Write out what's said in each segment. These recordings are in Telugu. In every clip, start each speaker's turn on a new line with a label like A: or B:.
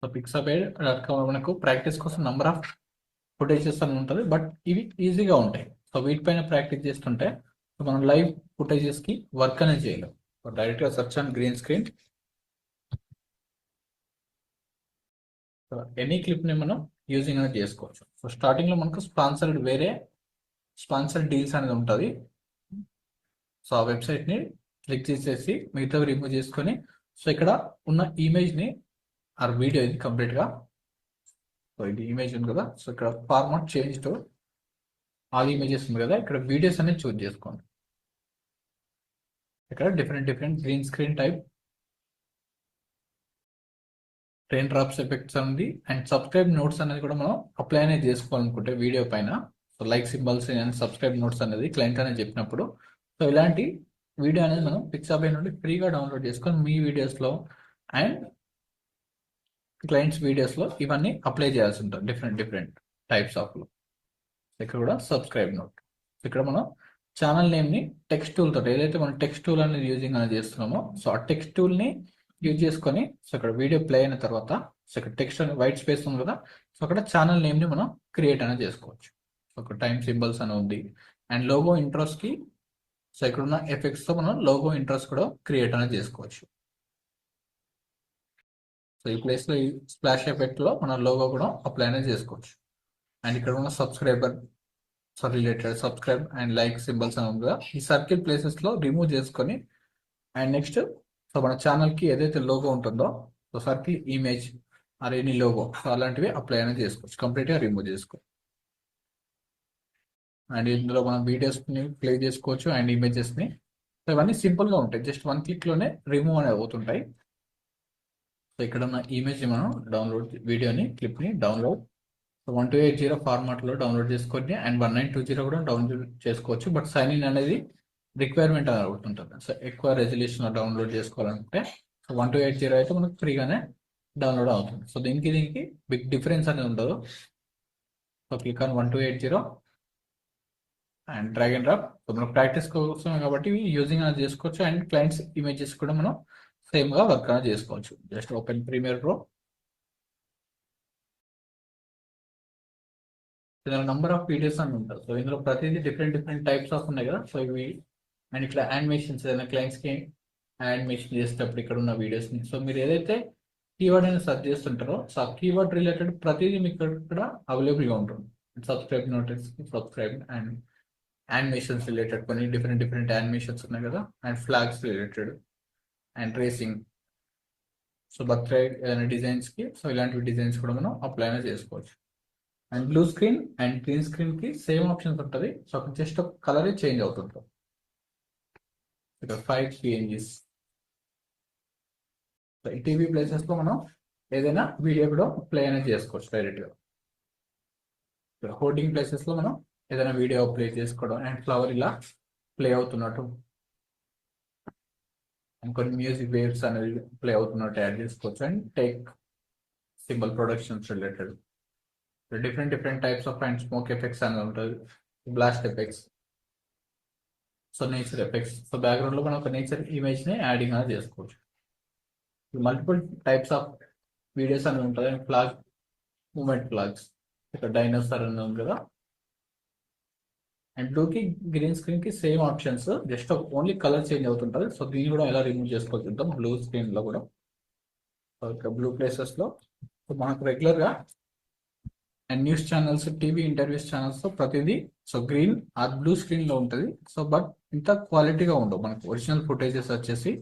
A: సో pixabay.com మనకు ప్రాక్టీస్ కోసం నంబర్ ఆఫ్ ఫుటేజెస్ అని ఉంటుంది, బట్ ఇవి ఈజీగా ఉంటాయి. సో వీటిపైన ప్రాక్టీస్ చేస్తుంటే మనం లైవ్ ఫుటేజెస్కి వర్క్ అనేది చేయలేం. సో డైరెక్ట్గా search on green screen, any క్లిప్ని మనం యూజింగ్ అనేది చేసుకోవచ్చు. సో స్టార్టింగ్లో మనకు స్పాన్సర్డ్ డీల్స్ అనేది ఉంటుంది. సో ఆ వెబ్సైట్ని క్లిక్ చేసేసి మిగతావి రిమూవ్ చేసుకొని, సో ఇక్కడ ఉన్న ఇమేజ్ని ఆర్ వీడియో ఇది కంప్లీట్గా, సో ఇది ఇమేజ్ ఉంది కదా, సో ఇక్కడ format change to all images ఉంది కదా, ఇక్కడ వీడియోస్ అనేది చూస్ చేసుకోండి. ఇక్కడ different green screen type, rain drops effects ఉంది, అండ్ సబ్స్క్రైబ్ నోట్స్ అనేది కూడా మనం అప్లై అనేది చేసుకోవాలనుకుంటే వీడియో పైన, so like symbols and subscribe notes అనేది క్లయింట్ అనేది చెప్పినప్పుడు, సో ఇలాంటి వీడియో అనేది మనం పిక్సాబై నుండి ఫ్రీగా డౌన్లోడ్ చేసుకొని మీ వీడియోస్లో అండ్ క్లయింట్స్ వీడియోస్లో ఇవన్నీ అప్లై చేయాల్సి ఉంటుంది. డిఫరెంట్ టైప్స్ ఆఫ్లో. ఇక్కడ కూడా సబ్స్క్రైబ్ నోట్, ఇక్కడ మనం ఛానల్ నేమ్ని టెక్స్ట్ టూల్ తోటి, ఏదైతే మనం టెక్స్ట్ టూల్ అనేది యూజింగ్ అనేది చేస్తున్నామో, సో ఆ టెక్స్ట్ టూల్ని యూజ్ చేసుకొని, సో ఇక్కడ వీడియో ప్లే అయిన తర్వాత, సో ఇక్కడ టెక్స్ట్ అని వైట్ స్పేస్ ఉంది కదా, సో అక్కడ ఛానల్ నేమ్ని మనం క్రియేట్ అనేది చేసుకోవచ్చు. సో ఒక టైమ్ సింబల్స్ అని ఉంది, అండ్ లోగో ఇంట్రోస్కి, సో ఇక్కడ ఉన్న ఎఫెక్ట్స్తో మనం లోగో ఇంట్రోస్ కూడా క్రియేట్ అనేది చేసుకోవచ్చు. సో ఈ ప్లేస్లో ఈ స్ప్లాష్ ఎఫెక్ట్లో మన లోగో కూడా అప్లై అనేది చేసుకోవచ్చు. అండ్ ఇక్కడ ఉన్న సబ్స్క్రైబ్ అండ్ లైక్ సింబల్స్ అని ఉంది కదా, ఈ సర్కిల్ ప్లేసెస్లో రిమూవ్ చేసుకొని, అండ్ నెక్స్ట్ సో మన ఛానల్కి ఏదైతే లోగో ఉంటుందో, so circle image or any logo, so అలాంటివి అప్లై అనేది చేసుకోవచ్చు, కంప్లీట్గా రిమూవ్ చేసుకో. అండ్ ఇందులో మనం వీడియోస్ని ప్లే చేసుకోవచ్చు అండ్ ఇమేజెస్ని. సో ఇవన్నీ సింపుల్గా ఉంటాయి, జస్ట్ వన్ క్లిక్లోనే రిమూవ్ అనేది అవుతుంటాయి. సో ఇక్కడ ఉన్న ఇమేజ్ని మనం వీడియోని క్లిప్ని డౌన్లోడ్, సో 1280 ఫార్మాట్లో డౌన్లోడ్ చేసుకొని, అండ్ 1920 కూడా డౌన్లోడ్ చేసుకోవచ్చు. బట్ సైన్ ఇన్ అనేది రిక్వైర్మెంట్ అని అవుతుంటుంది. సో ఎక్కువ రెజల్యూషన్ డౌన్లోడ్ చేసుకోవాలంటే, సో 1280 అయితే మనకు ఫ్రీగానే డౌన్లోడ్ అవుతుంది. సో దీనికి బిగ్ డిఫరెన్స్ అనేది ఉండదు. So click on 1280 and drag and drop. So మనం ప్రాక్టీస్ కోసం కాబట్టి యూజింగ్ అనేది చేసుకోవచ్చు, అండ్ క్లయింట్స్ ఇమేజెస్ కూడా మనం సేమ్గా వర్క్ అనేది చేసుకోవచ్చు. Just open premiere pro. ఇందులో నంబర్ ఆఫ్ వీడియోస్ అని ఉంటుంది. సో ఇందులో ప్రతిదీ డిఫరెంట్ టైప్స్ ఆఫ్ ఉన్నాయి కదా. సో ఇవి అండ్ ఇక్కడ యానిమేషన్స్, ఏదైనా క్లయింట్స్కి యానిమేషన్ చేసేటప్పుడు ఇక్కడ ఉన్న వీడియోస్ని, సో మీరు ఏదైతే కీవర్డ్ అనేది సెర్చ్ చేస్తుంటారో, సో ఆ కీవర్డ్ రిలేటెడ్ ప్రతిదీ మీకు ఇక్కడ అవైలబుల్గా ఉంటుంది. Subscribe notice, subscribe and animations related కొన్ని డిఫరెంట్ యానిమేషన్స్ ఉన్నాయి కదా, and flags related and racing, so birthday ఏదైనా డిజైన్స్కి, సో ఇలాంటి డిజైన్స్ కూడా మనం అప్లై అనేది చేసుకోవచ్చు. And blue screen and green స్క్రీన్కి సేమ్ ఆప్షన్స్ ఉంటుంది. సో అక్కడ జస్ట్ ఒక కలర్ చేంజ్ అవుతుంటుంది. ఇక్కడ 5 PNGs. సో ఈ టీవీ ప్లేసెస్లో మనం ఏదైనా వీడియో కూడా ప్లే అనేది చేసుకోవచ్చు డైరెక్ట్గా. ఇక్కడ హోర్డింగ్ ప్లేసెస్లో మనం ఏదైనా వీడియో ప్లే చేసుకోవడం, అండ్ ఫ్లవర్ ఇలా ప్లే అవుతున్నట్టు, అండ్ కొన్ని మ్యూజిక్ వేవ్స్ అనేది ప్లే అవుతున్నట్టు యాడ్ చేసుకోవచ్చు. And take symbol productions related different types of and smoke effects అనేది ఉంటుంది, blast effects, so nature effects. So బ్యాక్గ్రౌండ్లో మనం ఒక నేచర్ ఇమేజ్ని యాడింగ్ అనేది చేసుకోవచ్చు. మల్టిపుల్ టైప్స్ ఆఫ్ వీడియోస్ అనేవి ఉంటుంది, అండ్ ఫ్లాగ్ మూమెంట్ ఫ్లాగ్స్, ఇక్కడ డైనోసార్ అని ఉంది కదా. అండ్ బ్లూకి గ్రీన్ స్క్రీన్కి same options, just only colour change అవుతుంటుంది. సో దీన్ని కూడా ఎలా రిమూవ్ చేసుకోవచ్చు బ్లూ స్క్రీన్లో కూడా. సో ఇక్కడ బ్లూ ప్లేసెస్లో మనకు రెగ్యులర్గా and news channels, TV interviews channels ప్రతిదీ సో గ్రీన్ ఆ బ్లూ స్క్రీన్లో ఉంటుంది. సో బట్ ఇంత క్వాలిటీగా ఉండవు, మనకు ఒరిజినల్ ఫుటేజెస్ వచ్చేసి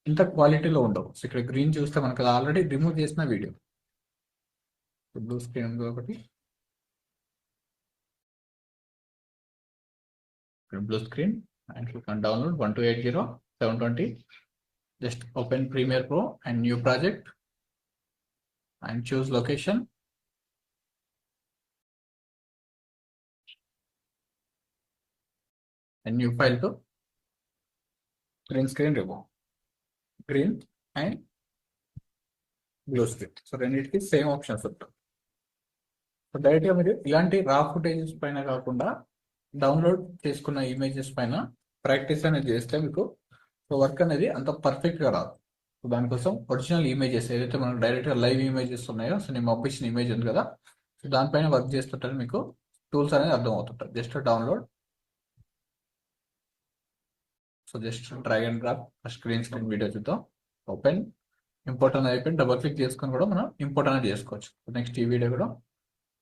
A: ఇంత క్వాలిటీలో ఉండవు. సో ఇక్కడ గ్రీన్ చూస్తే మనకు ఆల్రెడీ రిమూవ్ చేసిన వీడియో. బ్లూ స్క్రీన్ ఒకటి, blue screen, and click on download 1280 720. Just open Premiere Pro and new project and choose location. And new file to green screen remove, green and blue screen. So రెండింటికి సేమ్ ఆప్షన్స్ ఉంటాయి. సో డైరెక్ట్గా మీరు ఇలాంటి రా ఫుటేజెస్ పైన కాకుండా డౌన్లోడ్ చేసుకున్న ఇమేజెస్ పైన ప్రాక్టీస్ అనేది చేస్తే మీకు వర్క్ అనేది అంత పర్ఫెక్ట్గా రాదు. దానికోసం ఒరిజినల్ ఇమేజెస్ ఏదైతే మనకు డైరెక్ట్గా లైవ్ ఇమేజెస్ ఉన్నాయో, సో నేను పంపించిన ఇమేజ్ ఉంది కదా, సో దానిపైన వర్క్ చేస్తుంటే మీకు టూల్స్ అనేది అర్థం అవుతుంటాయి. Just download, so just drag and drop screen video చూద్దాం. ఓపెన్, ఇంపోర్ట్ అనేది అయిపోయి డబుల్ క్లిక్ చేసుకొని కూడా మనం ఇంపోర్ట్ అనేది చేసుకోవచ్చు. నెక్స్ట్ ఈ వీడియో కూడా.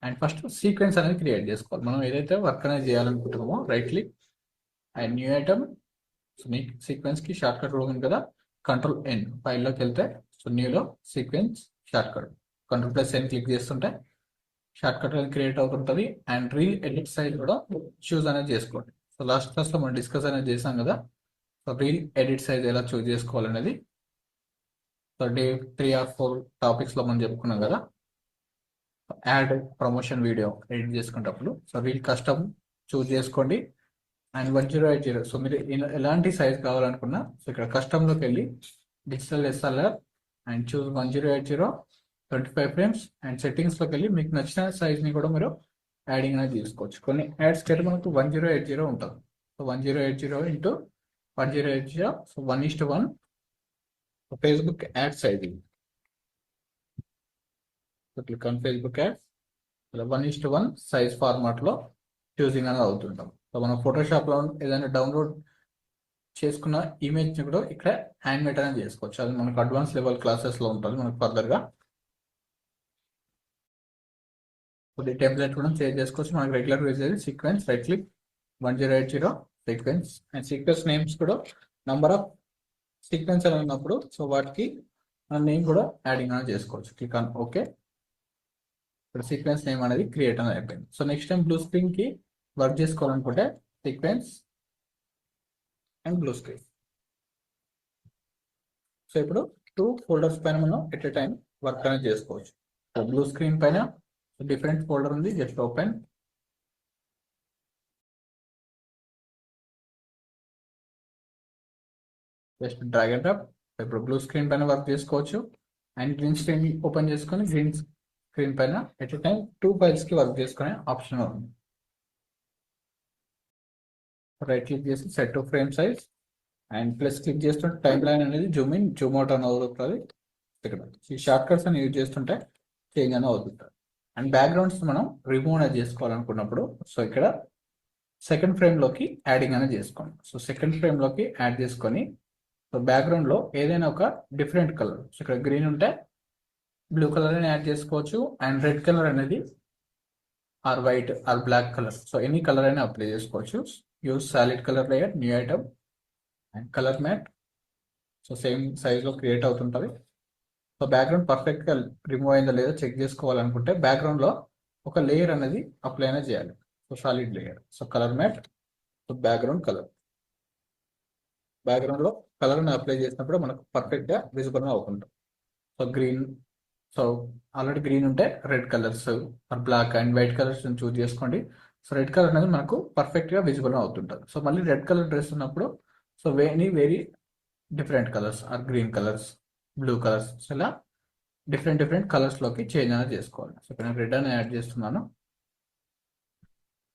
A: అండ్ ఫస్ట్ సీక్వెన్స్ అనేది క్రియేట్ చేసుకోవాలి. మనం ఏదైతే వర్క్ అనేది చేయాలనుకుంటున్నామో right click and new item. So మీ సీక్వెన్స్కి షార్ట్ కట్ ఉంది కదా, కంట్రోల్ ఎన్, ఫైల్లోకి వెళ్తే సో న్యూలో సీక్వెన్స్ షార్ట్ కట్ కంట్రోల్+N క్లిక్ చేస్తుంటే షార్ట్ కట్ అనేది క్రియేట్ అవుతుంటుంది. అండ్ రీల్ ఎడిట్ సైజ్ కూడా చూస్ అనేది చేసుకోండి. సో లాస్ట్ క్లాస్లో మనం డిస్కస్ అనేది చేసాం కదా, సో రీల్ ఎడిట్ సైజ్ ఎలా చూస్ చేసుకోవాలనేది సో డే 3 or 4 టాపిక్స్లో మనం చెప్పుకున్నాం కదా. యాడ్ ప్రమోషన్ వీడియో ఎడిట్ చేసుకునేటప్పుడు సో రీల్ కస్టమ్ చూస్ చేసుకోండి. అండ్ 1080, సో మీరు ఎలాంటి సైజ్ కావాలనుకున్నా సో ఇక్కడ కస్టమ్లోకి వెళ్ళి digital SLR and choose 1080 25 frames and సెట్టింగ్స్లోకి వెళ్ళి మీకు నచ్చిన సైజ్ని కూడా మీరు యాడింగ్ అనేది తీసుకోవచ్చు. కొన్ని యాడ్స్ అయితే మనకు 1080 ఉంటుంది. So 1080 into 1080, so 1:1 Facebook add size. So click on Facebook add, 1:1 size ఫార్మాట్లో చూసింగ్ అనేది అవుతుంటాం. సో మనం ఫోటోషాప్లో ఏదైనా డౌన్లోడ్ చేసుకున్న ఇమేజ్ని కూడా ఇక్కడ యానిమేట్ అనేది చేసుకోవచ్చు. అది మనకు అడ్వాన్స్ లెవెల్ క్లాసెస్లో ఉంటుంది మనకు ఫర్దర్గా. కొద్ది టెంప్లెట్ కూడా చేంజ్ చేసుకోవచ్చు. మనకు రెగ్యులర్ యూజ్ అయ్యేది sequence, right click 1080 sequence and sequence names కూడా నంబర్ ఆఫ్ సీక్వెన్స్ అని ఉన్నప్పుడు సో వాటికి మన నేమ్ కూడా యాడింగ్ అనేది చేసుకోవచ్చు. Click on okay. ఇక్కడ సీక్వెన్స్ నేమ్ అనేది క్రియేట్ అనేది అయిపోయింది. సో నెక్స్ట్ టైం బ్లూ స్క్రీన్కి వర్క్ చేసుకోవాలనుకుంటే sequence and blue screen. So ఇప్పుడు 2 ఫోల్డర్స్ పైన మనం ఎట్ ఎ టైం వర్క్ అనేది చేసుకోవచ్చు. సో బ్లూ స్క్రీన్ పైన డిఫరెంట్ ఫోల్డర్ ఉంది, just open. Just drag and drop. ఇప్పుడు బ్లూ స్క్రీన్ పైన వర్క్ చేసుకోవచ్చు. అండ్ గ్రీన్ స్క్రీన్ ఓపెన్ చేసుకొని గ్రీన్ స్క్రీన్ పైన ఎట్ ఎ టైం 2 ఫైల్స్కి వర్క్ చేసుకునే ఆప్షన్ ఉంది. రైట్ క్లిక్ చేసి set to frame size and plus click చేస్తుంటే టైం లైన్ అనేది జూమ్ ఇన్ జూమ్ అవుట్ అని అవుతుంది. ఇక్కడ ఈ షార్ట్ కట్స్ అని యూజ్ చేస్తుంటే చేంజ్ అని అవుతుంటుంది. అండ్ బ్యాక్గ్రౌండ్స్ మనం రిమూవ్ అనేది చేసుకోవాలనుకున్నప్పుడు సో ఇక్కడ సెకండ్ ఫ్రేమ్లోకి యాడింగ్ అనేది చేసుకోండి. సో సెకండ్ ఫ్రేమ్లోకి యాడ్ చేసుకొని సో బ్యాక్గ్రౌండ్లో ఏదైనా ఒక డిఫరెంట్ కలర్, సో ఇక్కడ గ్రీన్ ఉంటే బ్లూ కలర్ అని యాడ్ చేసుకోవచ్చు. అండ్ రెడ్ కలర్ అనేది or white or black colour, so any colour అయినా అప్లై చేసుకోవచ్చు. Use solid colour layer, new item and colour matte. So same సైజ్లో క్రియేట్ అవుతుంటుంది. సో బ్యాక్గ్రౌండ్ పర్ఫెక్ట్గా రిమూవ్ అయిందో లేదో చెక్ చేసుకోవాలనుకుంటే బ్యాక్గ్రౌండ్లో ఒక లేయర్ అనేది అప్లై అనేది చేయాలి. So solid layer, so colour matte, so background colour. బ్యాక్గ్రౌండ్లో కలర్ని అప్లై చేసినప్పుడు మనకు పర్ఫెక్ట్గా విజిబుల్గా అవుతుంటుంది. So green, so already green ఉంటే red colours black and white colours choose చేసుకోండి. సో రెడ్ కలర్ అనేది మనకు పర్ఫెక్ట్గా విజిబుల్గా అవుతుంటుంది. సో మళ్ళీ రెడ్ కలర్ డ్రెస్ ఉన్నప్పుడు so very different colours or green colours, blue colours, so ఇలా డిఫరెంట్ కలర్స్లోకి చేంజ్ అనేది చేసుకోవాలి. సో ఇక్కడ నేను రెడ్ అని యాడ్ చేస్తున్నాను.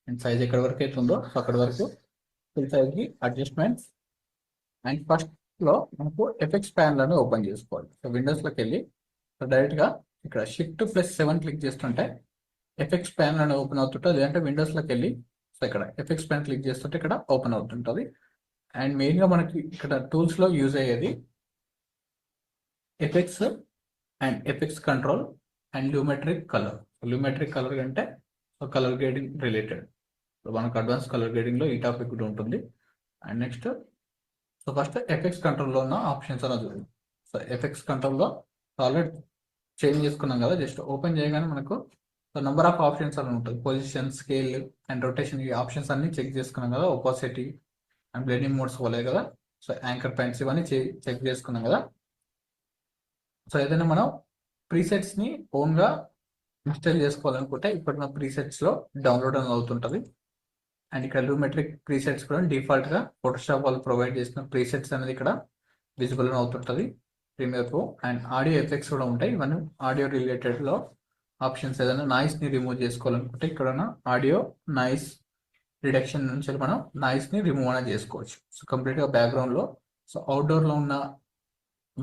A: అండ్ సైజ్ ఎక్కడి వరకు అయితే ఉందో సో అక్కడి వరకు ఫుల్ సైజ్కి అడ్జస్ట్మెంట్స్. అండ్ ఫస్ట్లో మనకు ఎఫెక్ట్స్ ప్యానల్ ఓపెన్ చేసుకోవాలి. సో విండోస్లోకి వెళ్ళి సో డైరెక్ట్గా ఇక్కడ Shift+7 క్లిక్ చేస్తుంటే ఎఫెక్ట్స్ ప్యానల్ అని ఓపెన్ అవుతుంటుంది. లేదంటే విండోస్లోకి వెళ్ళి సో ఇక్కడ ఎఫెక్ట్స్ ప్యాన్ క్లిక్ చేస్తుంటే ఇక్కడ ఓపెన్ అవుతుంటుంది. అండ్ మెయిన్గా మనకి ఇక్కడ టూల్స్లో యూజ్ అయ్యేది effects and effects control and Lumetri colour. Lumetri colour అంటే so colour grading related. So మనకు అడ్వాన్స్ కలర్ గ్రేడింగ్లో ఈ టాపిక్ కూడా ఉంటుంది. And next so first effects కంట్రోల్లో ఉన్న ఆప్షన్స్ అనేది చూడండి. సో ఎఫెక్ట్స్ కంట్రోల్లో ఆల్రెడీ చేంజ్ చేసుకున్నాం కదా, జస్ట్ ఓపెన్ చేయగానే మనకు సో నెంబర్ ఆఫ్ ఆప్షన్స్ అని ఉంటుంది. పొజిషన్, స్కేల్ అండ్ రొటేషన్, ఈ ఆప్షన్స్ అన్ని చెక్ చేసుకున్నాం కదా. ఒపాసిటీ అండ్ బ్లెండింగ్ మోడ్స్ పోలేదు కదా. సో యాంకర్ పాయింట్స్ ఇవన్నీ చెక్ చేసుకున్నాం కదా. సో ఏదైనా మనం ప్రీసెట్స్ని ఓన్గా ఇన్స్టాల్ చేసుకోవాలనుకుంటే ఇప్పుడున్న ప్రీసెట్స్లో డౌన్లోడ్ అనేది అవుతుంటుంది. అండ్ ఇక్కడ ల్యూమెట్రిక్ ప్రీసెట్స్ కూడా డిఫాల్ట్గా ఫోటోషాప్ వాళ్ళు ప్రొవైడ్ చేసిన ప్రీసెట్స్ అనేది ఇక్కడ విజిబుల్ అవుతుంటుంది premiere pro. And audio effects కూడా ఉంటాయి. ఇవన్నీ ఆడియో రిలేటెడ్లో ఆప్షన్స్. ఏదైనా నాయిస్ని రిమూవ్ చేసుకోవాలనుకుంటే ఇక్కడ ఆడియో నాయిస్ రిడక్షన్ నుంచి మనం నాయిస్ని రిమూవ్ అనేది చేసుకోవచ్చు. సో కంప్లీట్గా బ్యాక్గ్రౌండ్లో సో అవుట్డోర్లో ఉన్న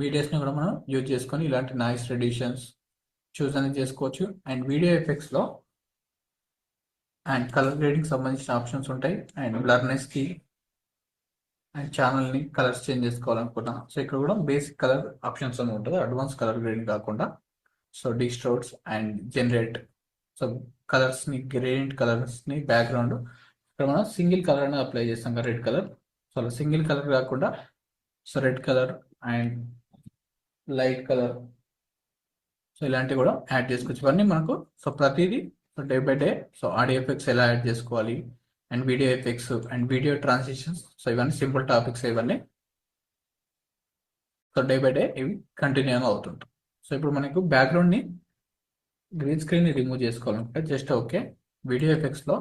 A: వీడియోస్ని కూడా మనం యూజ్ చేసుకొని ఇలాంటి నాయిస్ రెడ్యూషన్స్ చూస్ అనేది చేసుకోవచ్చు. అండ్ వీడియో ఎఫెక్ట్స్లో అండ్ కలర్ గ్రేడింగ్ సంబంధించిన ఆప్షన్స్ ఉంటాయి. అండ్ బ్లర్నెస్కి అండ్ ఛానల్ని కలర్స్ చేంజ్ చేసుకోవాలనుకున్నా సో ఇక్కడ కూడా బేసిక్ కలర్ ఆప్షన్స్ అని ఉంటుంది, అడ్వాన్స్ కలర్ గ్రేడింగ్ కాకుండా. So distorts and generate, so కలర్స్ని గ్రేడియంట్ కలర్స్ని బ్యాక్గ్రౌండ్ ఇక్కడ మనం సింగిల్ కలర్ అనేది అప్లై చేస్తాం కదా, రెడ్ కలర్. సో అలా సింగిల్ కలర్ కాకుండా so red colour and light colour, so ఇలాంటివి కూడా యాడ్ చేసుకోవచ్చు. ఇవన్నీ మనకు సో ప్రతిదీ so day by day so audio effects ఎలా యాడ్ చేసుకోవాలి and video effects and video transitions, so ఇవన్నీ సింపుల్ టాపిక్స్ ఇవన్నీ. సో డే బై డే ఇవి కంటిన్యూగా అవుతుంటాయి. సో ఇప్పుడు మనకు బ్యాక్గ్రౌండ్ని గ్రీన్ స్క్రీన్ని రిమూవ్ చేసుకోవాలంటే జస్ట్ ఓకే, వీడియో ఎఫెక్ట్స్లో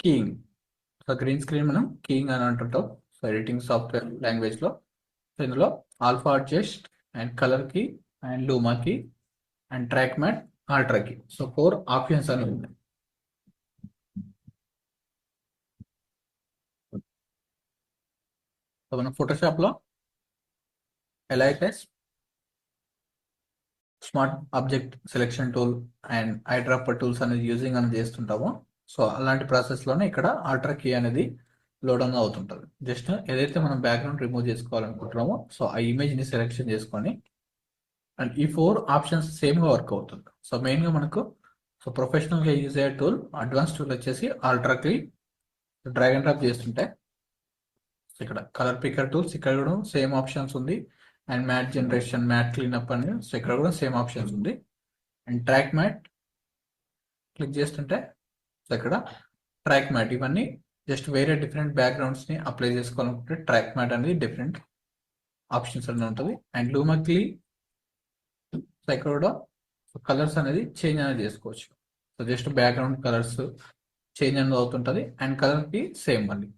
A: కీయింగ్, సో గ్రీన్ స్క్రీన్ మనం కీయింగ్ అని అంటుంటాం సో ఎడిటింగ్ సాఫ్ట్వేర్ లాంగ్వేజ్లో. సో ఇందులో alpha adjust and colour key and luma key and track matte ultra key, so 4 options అని ఉంది. సో మనం ఫోటోషాప్లో ఎలా అయితే smart object selection tool and eyedropper tools అనేది యూజింగ్ అనేది చేస్తుంటామో సో అలాంటి ప్రాసెస్లోనే ఇక్కడ ఆల్ట్రా కీ అనేది లోడ్ అనేది అవుతుంటుంది. జస్ట్ ఏదైతే మనం బ్యాక్గ్రౌండ్ రిమూవ్ చేసుకోవాలనుకుంటున్నామో సో ఆ ఇమేజ్ని సెలెక్షన్ చేసుకొని అండ్ ఈ 4 ఆప్షన్స్ సేమ్గా వర్క్ అవుతుంది. సో మెయిన్గా మనకు సో ప్రొఫెషనల్గా యూజ్ అయ్యే టూల్, అడ్వాన్స్ టూల్ వచ్చేసి ultra key. Drag and drop చేస్తుంటే ఇక్కడ కలర్ పికర్ టూల్స్ ఇక్కడ కూడా సేమ్ ఆప్షన్స్ ఉంది. And matte generation, matte cleanup అని సో ఇక్కడ కూడా సేమ్ ఆప్షన్స్ ఉంది. అండ్ ట్రాక్ మ్యాట్ క్లిక్ చేస్తుంటే సో ఇక్కడ ట్రాక్ మ్యాట్, ఇవన్నీ జస్ట్ వేరే డిఫరెంట్ బ్యాక్గ్రౌండ్స్ని అప్లై చేసుకోవాలనుకుంటే ట్రాక్ మ్యాట్ అనేది డిఫరెంట్ ఆప్షన్స్ అనేది ఉంటుంది. అండ్ లూమా క్లీ సో ఇక్కడ కూడా కలర్స్ అనేది చేంజ్ అనేది చేసుకోవచ్చు. So just background colours change అనేది అవుతుంటుంది అండ్ కలర్కి సేమ్ మళ్ళీ.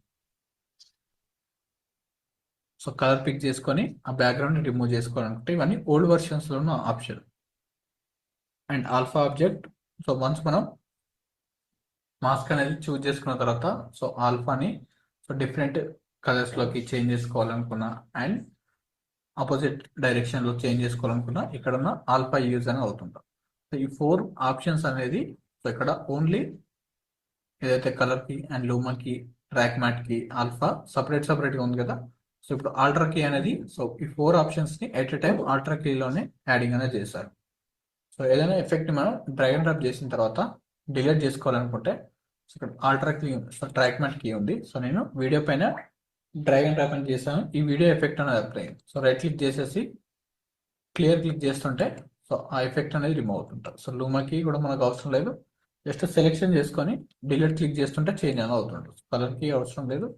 A: సో కలర్ పిక్ చేసుకొని ఆ బ్యాక్గ్రౌండ్ రిమూవ్ చేసుకోవాలనుకుంటే ఇవన్నీ ఓల్డ్ వర్షన్స్లో ఉన్న option. And alpha object, so once మనం మాస్క్ అనేది చూజ్ చేసుకున్న తర్వాత సో ఆల్ఫాని సో డిఫరెంట్ కలర్స్లోకి చేంజ్ చేసుకోవాలనుకున్నా అండ్ ఆపోజిట్ డైరెక్షన్లో చేంజ్ చేసుకోవాలనుకున్నా ఇక్కడ ఉన్న ఆల్ఫా యూజ్ అని అవుతుంటాం. సో ఈ 4 ఆప్షన్స్ అనేది సో ఇక్కడ ఓన్లీ ఏదైతే కలర్కి అండ్ లూమాకి ట్రాక్ మ్యాట్కి ఆల్ఫా సపరేట్గా ఉంది కదా. సో ఇప్పుడు ఆల్ట్రా కీ అనేది సో ఈ 4 ఆప్షన్స్ని ఎట్ ఎ టైం ఆల్ట్రా కీలోనే యాడింగ్ అనేది చేశారు. సో ఏదైనా ఎఫెక్ట్ మనం డ్రాగ్ అండ్ డ్రాప్ చేసిన తర్వాత డిలీట్ చేసుకోవాలనుకుంటే సో ఇక్కడ ultra key so track matte key ఉంది. సో నేను వీడియో పైన డ్రాగ్ అండ్ డ్రాప్ అని చేశాను, ఈ వీడియో ఎఫెక్ట్ అనేది అప్లై అయింది. సో రైట్ క్లిక్ చేసేసి క్లియర్ క్లిక్ చేస్తుంటే సో ఆ ఎఫెక్ట్ అనేది రిమూవ్ అవుతుంటుంది. సో లూమాకి కూడా మనకు అవసరం లేదు, జస్ట్ సెలెక్షన్ చేసుకొని డిలీట్ క్లిక్ చేస్తుంటే చేంజ్ అనేది అవుతుంటుంది. కలర్కి అవసరం లేదు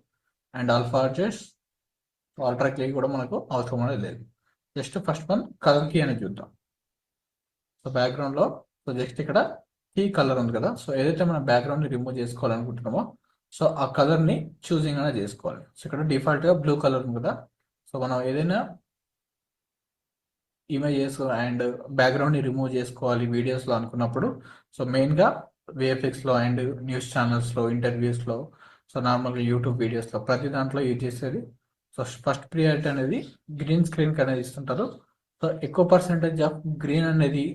A: and alpha adjust ultra key కూడా మనకు అవసరం అనేది లేదు. Just first one colour key అనేది చూద్దాం. సో బ్యాక్గ్రౌండ్లో సో జస్ట్ ఇక్కడ కీ కలర్ ఉంది కదా, సో ఏదైతే మనం బ్యాక్గ్రౌండ్ని రిమూవ్ చేసుకోవాలనుకుంటున్నామో సో ఆ కలర్ని చూసింగ్ అనేది చేసుకోవాలి. సో ఇక్కడ డిఫాల్ట్గా బ్లూ కలర్ ఉంది కదా, సో మనం ఏదైనా ఇమేజెస్ అండ్ బ్యాక్గ్రౌండ్ని రిమూవ్ చేసుకోవాలి వీడియోస్లో అనుకున్నప్పుడు సో మెయిన్గా విఎఫ్ఎక్స్లో అండ్ న్యూస్ ఛానల్స్లో, ఇంటర్వ్యూస్లో, సో నార్మల్గా యూట్యూబ్ వీడియోస్లో ప్రతి దాంట్లో యూజ్ చేసేది సో ఫస్ట్ ప్రియారిటీ అనేది గ్రీన్ స్క్రీన్కి అనేది ఇస్తుంటారు. సో ఎక్కువ పర్సెంటేజ్ ఆఫ్ గ్రీన్ అనేది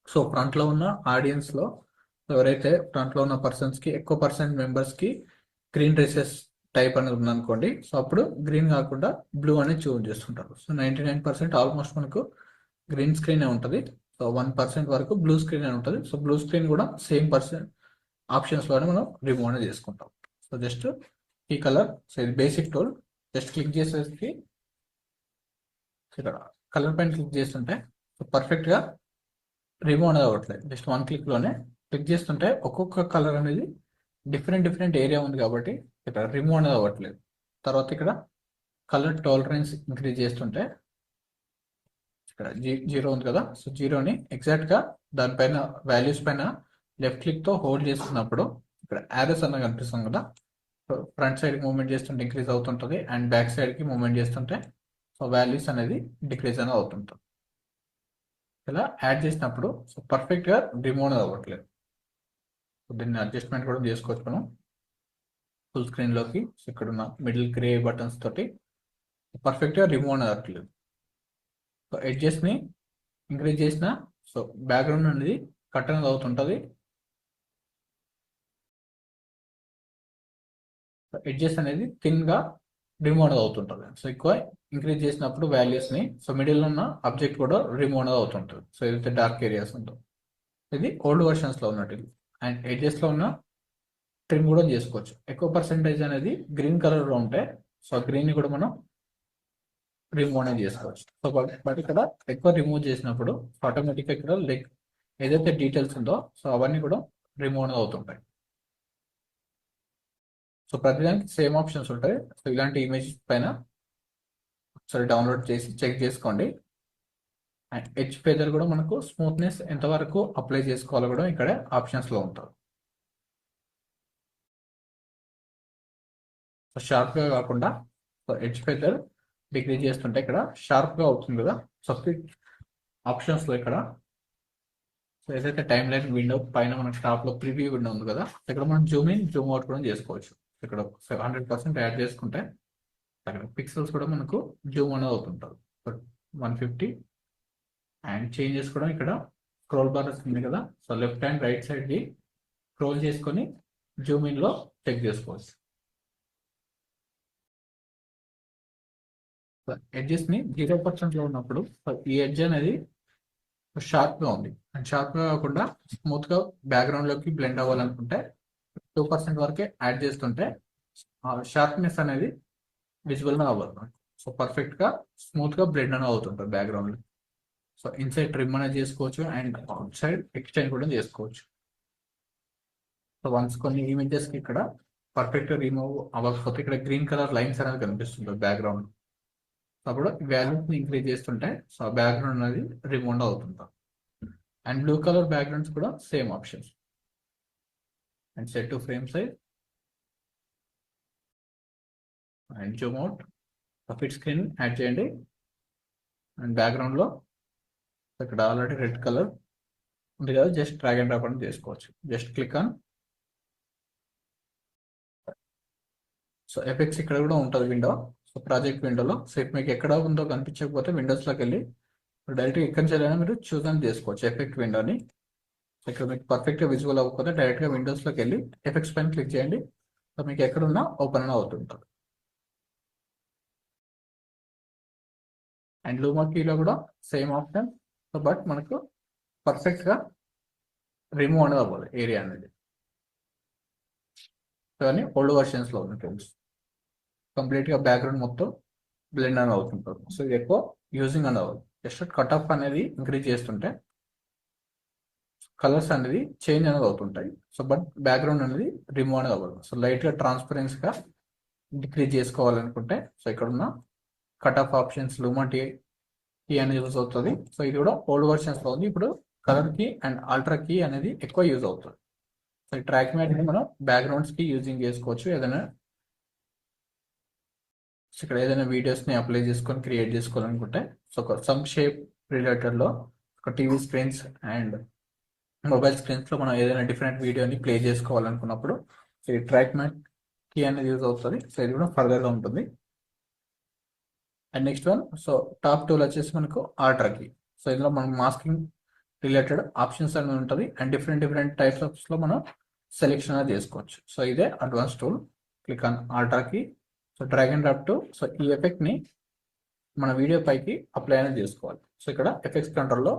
A: సో ఫ్రంట్లో ఉన్న ఆడియన్స్లో ఎవరైతే ఫ్రంట్లో ఉన్న పర్సన్స్కి ఎక్కువ పర్సెంట్ మెంబర్స్కి గ్రీన్ డ్రెస్సెస్ టైప్ అనేది ఉందనుకోండి, సో అప్పుడు గ్రీన్ కాకుండా బ్లూ అనేది చూజ్ చేస్తుంటారు. సో 99% ఆల్మోస్ట్ మనకు గ్రీన్ స్క్రీన్ ఉంటుంది. సో 1% వరకు బ్లూ స్క్రీన్ అని ఉంటుంది. సో బ్లూ స్క్రీన్ కూడా సేమ్ ఆప్షన్స్లోనే మనం రిమూవ్ అనేది చేసుకుంటాం. సో జస్ట్ ఈ కలర్, సో ఇది బేసిక్ టూల్, జస్ట్ క్లిక్ చేసేసి ఇక్కడ కలర్ పైన క్లిక్ చేస్తుంటే సో పర్ఫెక్ట్గా రిమూవ్ అనేది అవ్వట్లేదు. జస్ట్ 1 క్లిక్లోనే క్లిక్ చేస్తుంటే ఒక్కొక్క కలర్ అనేది డిఫరెంట్ ఏరియా ఉంది కాబట్టి ఇక్కడ రిమూవ్ అనేది అవ్వట్లేదు. తర్వాత ఇక్కడ కలర్ టాలరెన్స్ ఇంక్రీజ్ చేస్తుంటే ఇక్కడ 0 ఉంది కదా, సో 0ని ఎగ్జాక్ట్గా దానిపైన వాల్యూస్ పైన లెఫ్ట్ క్లిక్తో హోల్డ్ చేస్తున్నప్పుడు ఇక్కడ యారోస్ అన్న కనిపిస్తుంది కదా, ఫ్రంట్ సైడ్కి మూవ్మెంట్ చేస్తుంటే ఇంక్రీజ్ అవుతుంటుంది అండ్ బ్యాక్ సైడ్కి మూవ్మెంట్ చేస్తుంటే సో వాల్యూస్ అనేది డిక్రీజ్ అనేది అవుతుంటుంది. ఇలా యాడ్ చేసినప్పుడు సో పర్ఫెక్ట్గా రిమూవ్ అనేది అవ్వట్లేదు. సో దీన్ని అడ్జస్ట్మెంట్ కూడా చేసుకోవచ్చు మనం ఫుల్ స్క్రీన్లోకి. సో ఇక్కడ ఉన్న మిడిల్ గ్రే బటన్స్ తోటి పర్ఫెక్ట్గా రిమూవ్ అనేది అవ్వట్లేదు. సో ఎడ్జెస్ని ఇంక్రీజ్ చేసిన సో బ్యాక్గ్రౌండ్ అనేది కట్ అనేది అవుతుంటుంది. ఎడ్జెస్ అనేది థిన్గా రిమూవ్ అనేది అవుతుంటుంది. సో ఎక్కువ ఇంక్రీజ్ చేసినప్పుడు వాల్యూస్ని సో మిడిల్లో ఉన్న ఆబ్జెక్ట్ కూడా రిమూవ్ అనేది అవుతుంటుంది. సో ఏదైతే డార్క్ ఏరియాస్ ఉందో ఇది ఓల్డ్ వర్షన్స్లో ఉన్నట్టు. అండ్ ఎడ్జెస్లో ఉన్న ట్రిమ్ కూడా చేసుకోవచ్చు. ఎక్కువ పర్సెంటేజ్ అనేది గ్రీన్ కలర్లో ఉంటే సో గ్రీన్ని కూడా మనం రిమూవ్ అనేది చేసుకోవచ్చు. సో బట్ ఇక్కడ ఎక్కువ రిమూవ్ చేసినప్పుడు ఆటోమేటిక్గా ఇక్కడ లైక్ ఏదైతే డీటెయిల్స్ ఉందో సో అవన్నీ కూడా రిమూవ్ అనేది అవుతుంటాయి. సో ప్రతిదానికి సేమ్ ఆప్షన్స్ ఉంటాయి. సో ఇలాంటి ఇమేజ్ పైన ఒకసారి డౌన్లోడ్ చేసి చెక్ చేసుకోండి. అండ్ హెచ్ ఫెదర్ కూడా మనకు స్మూత్నెస్ ఎంతవరకు అప్లై చేసుకోవాలో కూడా ఇక్కడ ఆప్షన్స్లో ఉంటుంది. సో షార్ప్గా కాకుండా సో హెచ్ ఫెదర్ డిక్రీజ్ చేస్తుంటే ఇక్కడ షార్ప్గా అవుతుంది కదా. సో ఆప్షన్స్లో ఇక్కడ సో ఏదైతే టైం లైన్ విండో పైన మనకి టాప్లో ప్రివ్యూ విండో ఉంది కదా, ఇక్కడ మనం జూమ్ ఇన్ జూమ్ అవుట్ కూడా చేసుకోవచ్చు. ఇక్కడ 100% యాడ్ చేసుకుంటే అక్కడ పిక్సెల్స్ కూడా మనకు జూమ్ అనేది అవుతుంటుంది. 150 అండ్ చేంజెస్ కూడా ఇక్కడ స్క్రోల్ బార్ వస్తుంది కదా, సో లెఫ్ట్ అండ్ రైట్ సైడ్కి స్క్రోల్ చేసుకొని జూమ్ ఇన్లో చెక్ చేసుకోవచ్చు. ఎడ్జెస్ని 0%లో ఉన్నప్పుడు ఈ ఎడ్జ్ అనేది షార్ప్గా ఉంది అండ్ షార్ప్గా కాకుండా స్మూత్గా బ్యాక్గ్రౌండ్లోకి బ్లెండ్ అవ్వాలనుకుంటే 2% వరకే యాడ్ చేస్తుంటే షార్ప్నెస్ అనేది విజువల్గా అవ్వదు. సో పర్ఫెక్ట్గా స్మూత్గా బ్లెండ్ అనేది అవుతుంటుంది బ్యాక్గ్రౌండ్లో. సో ఇన్సైడ్ ట్రిమ్ అనేది చేసుకోవచ్చు అండ్ అవుట్ సైడ్ ఎక్స్టెండ్ కూడా చేసుకోవచ్చు. సో వన్స్ కొన్ని ఇమేజెస్కి ఇక్కడ పర్ఫెక్ట్గా రిమూవ్ అవ్వకపోతే ఇక్కడ గ్రీన్ కలర్ లైన్స్ అనేది కనిపిస్తుంది బ్యాక్గ్రౌండ్. అప్పుడు వాల్యూస్ని ఇంక్రీజ్ చేస్తుంటే సో బ్యాక్గ్రౌండ్ అనేది రిమూవ్ అవుతుంది. అండ్ బ్లూ కలర్ బ్యాక్గ్రౌండ్స్ కూడా same options. And set to frame size and Zoom out fit screen add చేయండి. అండ్ బ్యాక్గ్రౌండ్లో ఇక్కడ ఆల్రెడీ రెడ్ కలర్ ఉంది కదా, జస్ట్ డ్రాగ్ అండ్ డ్రాప్ అని చేసుకోవచ్చు. Just click on so effects ఇక్కడ కూడా ఉంటుంది విండో. సో ప్రాజెక్ట్ విండోలో సెట్ మీకు ఎక్కడ ఉందో కనిపించకపోతే విండోస్లోకి వెళ్ళి డైరెక్ట్గా ఎక్కడి నుంచి వెళ్ళినా మీరు చూస్ అని చేసుకోవచ్చు ఎఫెక్ట్ విండోని. ఇక్కడ మీకు పర్ఫెక్ట్గా విజువల్ అవ్వకపోతే డైరెక్ట్గా విండోస్లోకి వెళ్ళి ఎఫెక్ట్స్ పైన క్లిక్ చేయండి. సో మీకు ఎక్కడున్నా ఓపెన్ అని అవుతుంటుంది. అండ్ లూమా కీలో కూడా సేమ్ ఆప్షన్. సో బట్ మనకు పర్ఫెక్ట్గా రిమూవ్ అనేది అవ్వాలి ఏరియా అనేది. కానీ ఓల్డ్ వర్షన్స్లో ఉన్న టూల్స్ కంప్లీట్గా బ్యాక్గ్రౌండ్ మొత్తం బ్లెండ్ అని అవుతుంటుంది. సో ఇది ఎక్కువ యూజింగ్ అని అవ్వాలి. జస్ట్ కట్ ఆఫ్ అనేది ఇంక్రీజ్ చేస్తుంటే కలర్స్ అనేది చేంజ్ అనేది అవుతుంటాయి. సో బట్ బ్యాక్గ్రౌండ్ అనేది రిమూవ్ అనేది అవ్వదు. సో లైట్గా ట్రాన్స్పరెన్స్గా డిక్రీజ్ చేసుకోవాలనుకుంటే సో ఇక్కడ ఉన్న cut off options luma key అనేది యూజ్ అవుతుంది. సో ఇది కూడా ఓల్డ్ వర్షన్స్లో ఉంది. ఇప్పుడు colour key and ultra key అనేది ఎక్కువ యూజ్ అవుతుంది. సో ఈ ట్రాక్ మ్యాట్ని మనం బ్యాక్గ్రౌండ్స్కి యూజింగ్ చేసుకోవచ్చు. ఏదైనా ఇక్కడ ఏదైనా వీడియోస్ని అప్లై చేసుకొని క్రియేట్ చేసుకోవాలనుకుంటే సో ఒక సమ్ షేప్ రిలేటెడ్లో ఒక టీవీ స్క్రీన్స్ అండ్ మొబైల్ స్క్రీన్స్లో మనం ఏదైనా డిఫరెంట్ వీడియోని ప్లే చేసుకోవాలనుకున్నప్పుడు సో ఈ ట్రాక్ మ్యాట్ కీ అనేది యూజ్ అవుతుంది. సో ఇది కూడా ఫర్దర్గా ఉంటుంది. And next one so top tool వచ్చేసి మనకు అల్ట్రా కీ. సో ఇందులో మనం మాస్కింగ్ రిలేటెడ్ ఆప్షన్స్ అనేది ఉంటుంది అండ్ డిఫరెంట్ టైప్స్ ఆఫ్స్లో మనం సెలెక్షన్ అనేది చేసుకోవచ్చు. సో ఇదే advance tool. Click on ultra key. So drag and drop to so ఈ ఎఫెక్ట్ని మన వీడియో పైకి అప్లై అనేది చేసుకోవాలి. సో ఇక్కడ ఎఫెక్ట్స్ కంట్రోల్లో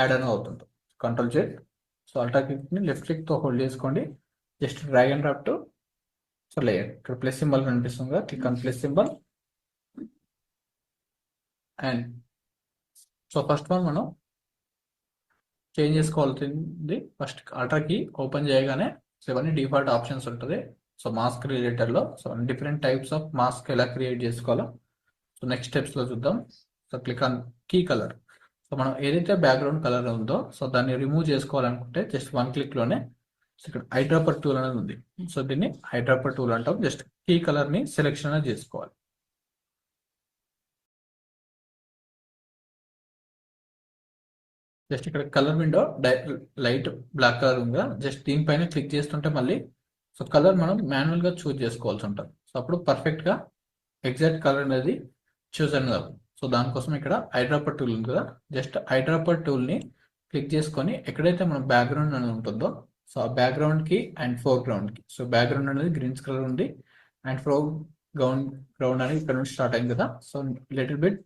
A: యాడ్ అనేది అవుతుంది. Control Z. సో అల్ట్రా కీని లెఫ్ట్ క్లిక్తో హోల్డ్ చేసుకోండి. Just drag and drop to so layer. ఇక్కడ ప్లస్ సింబల్ కనిపిస్తుంది కదా, click on plus symbol. And so first one మనం చేంజ్ చేసుకోవాల్సింది ఫస్ట్ అల్ట్రా కీ ఓపెన్ చేయగానే సో ఇవన్నీ డిఫాల్ట్ ఆప్షన్స్ ఉంటుంది. సో మాస్క్ రిలేటెడ్లో so different types of mask ఎలా క్రియేట్ చేసుకోవాలో సో నెక్స్ట్ స్టెప్స్లో చూద్దాం. So click on key colour. So మనం ఏదైతే బ్యాక్గ్రౌండ్ కలర్ ఉందో సో దాన్ని రిమూవ్ చేసుకోవాలనుకుంటే జస్ట్ 1 క్లిక్లోనే సో ఇక్కడ ఐడ్రాపర్ టూల్ అనేది ఉంది. సో దీన్ని ఐడ్రాపర్ టూల్ అంటాం. జస్ట్ కీ కలర్ని సెలెక్షన్ అనేది చేసుకోవాలి. జస్ట్ ఇక్కడ colour window light black colour ఉందా, జస్ట్ దీనిపైన క్లిక్ చేస్తుంటే మళ్ళీ సో కలర్ మనం మాన్యువల్గా చూజ్ చేసుకోవాల్సి ఉంటుంది. సో అప్పుడు పర్ఫెక్ట్గా ఎగ్జాక్ట్ కలర్ అనేది చూస్ అనదర్. సో దానికోసం ఇక్కడ ఐడ్రాపర్ టూల్ ఉంది కదా, జస్ట్ ఐడ్రాపర్ టూల్ని క్లిక్ చేసుకొని ఎక్కడైతే మన బ్యాక్గ్రౌండ్ అనేది ఉంటుందో, సో ఆ బ్యాక్గ్రౌండ్కి అండ్ ఫోర్గ్రౌండ్కి, సో బ్యాక్గ్రౌండ్ అనేది గ్రీన్ కలర్ ఉంది అండ్ గ్రౌండ్ అనేది ఇక్కడ నుంచి స్టార్ట్ అయింది కదా, so little bit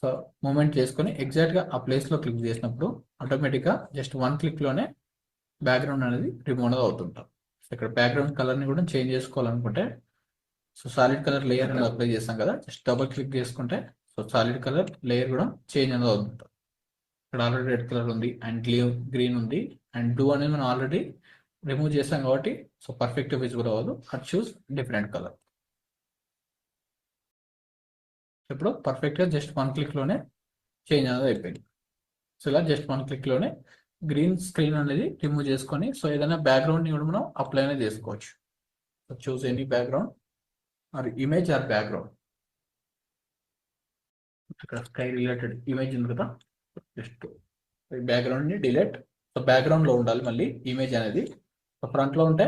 A: so moment చేసుకొని ఎగ్జాక్ట్గా ఆ ప్లేస్లో క్లిక్ చేసినప్పుడు ఆటోమేటిక్గా జస్ట్ వన్ క్లిక్లోనే బ్యాక్గ్రౌండ్ అనేది రిమూవ్ అవుతుంటాం. సో ఇక్కడ బ్యాక్గ్రౌండ్ కలర్ని కూడా చేంజ్ చేసుకోవాలనుకుంటే, సో సాలిడ్ కలర్ లేయర్ అనేది అప్లై చేస్తాం కదా, జస్ట్ డబుల్ క్లిక్ చేసుకుంటే సో సాలిడ్ కలర్ లేయర్ కూడా చేంజ్ అనేది అవుతుంటుంది. ఇక్కడ ఆల్రెడీ రెడ్ కలర్ ఉంది అండ్ గ్రీన్ ఉంది అండ్ బ్లూ అనేది మనం ఆల్రెడీ రిమూవ్ చేసాం కాబట్టి సో పర్ఫెక్ట్ విజిబుల్ అవ్వదు. అది చూస్ డిఫరెంట్ కలర్. ఇప్పుడు పర్ఫెక్ట్గా జస్ట్ వన్ క్లిక్లోనే చేంజ్ అనేది అయిపోయింది. సో ఇలా జస్ట్ వన్ క్లిక్లోనే గ్రీన్ స్క్రీన్ అనేది రిమూవ్ చేసుకొని సో ఏదైనా బ్యాక్గ్రౌండ్ని కూడా మనం అప్లై అనేది చేసుకోవచ్చు. So choose any background or image or background. ఇక్కడ స్కై రిలేటెడ్ ఇమేజ్ ఉంది కదా, జస్ట్ బ్యాక్గ్రౌండ్ని డిలీట్. సో బ్యాక్గ్రౌండ్లో ఉండాలి మళ్ళీ ఇమేజ్ అనేది. సో ఫ్రంట్లో ఉంటే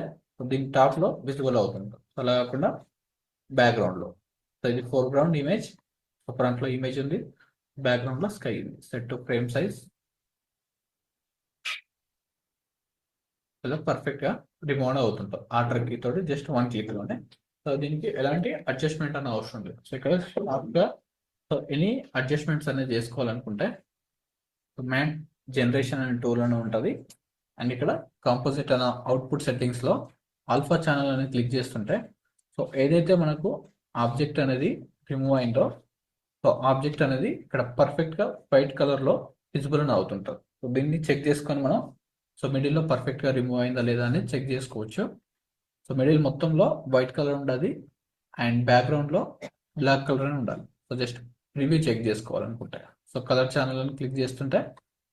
A: దీని టాప్లో విజిబుల్ అవుతుంది. సో అలా కాకుండా బ్యాక్గ్రౌండ్లో. సో ఇది ఫోర్గ్రౌండ్ ఇమేజ్, సో ఫ్రంట్లో ఇమేజ్ ఉంది, బ్యాక్గ్రౌండ్లో స్కై ఉంది. Set to frame size. ఇలా పర్ఫెక్ట్గా రిమూవ్ అవుతుంటాం ఆర్డర్ కీ తోటి జస్ట్ వన్ క్లిక్లోనే. సో దీనికి ఎలాంటి అడ్జస్ట్మెంట్ అనే అవసరం లేదు. సో ఇక్కడ షార్ప్గా సో ఎనీ అడ్జస్ట్మెంట్స్ అనేది చేసుకోవాలనుకుంటే మ్యాట్ జనరేషన్ అనే టూల్ అని ఉంటుంది అండ్ ఇక్కడ కాంపోజిట్ అనే అవుట్పుట్ సెట్టింగ్స్లో ఆల్ఫా ఛానల్ అనేది క్లిక్ చేస్తుంటే సో ఏదైతే మనకు ఆబ్జెక్ట్ అనేది రిమూవ్ అయిందో సో ఆబ్జెక్ట్ అనేది ఇక్కడ పర్ఫెక్ట్గా వైట్ కలర్లో విజిబుల్ అని అవుతుంటుంది. సో దీన్ని చెక్ చేసుకొని మనం సో మిడిల్లో పర్ఫెక్ట్గా రిమూవ్ అయిందా లేదా అనేది చెక్ చేసుకోవచ్చు. సో మిడిల్ మొత్తంలో వైట్ కలర్ ఉండాలి అండ్ బ్యాక్గ్రౌండ్లో బ్లాక్ కలర్ అని ఉండాలి. సో జస్ట్ రివ్యూ చెక్ చేసుకోవాలనుకుంటే సో కలర్ ఛానల్ అని క్లిక్ చేస్తుంటే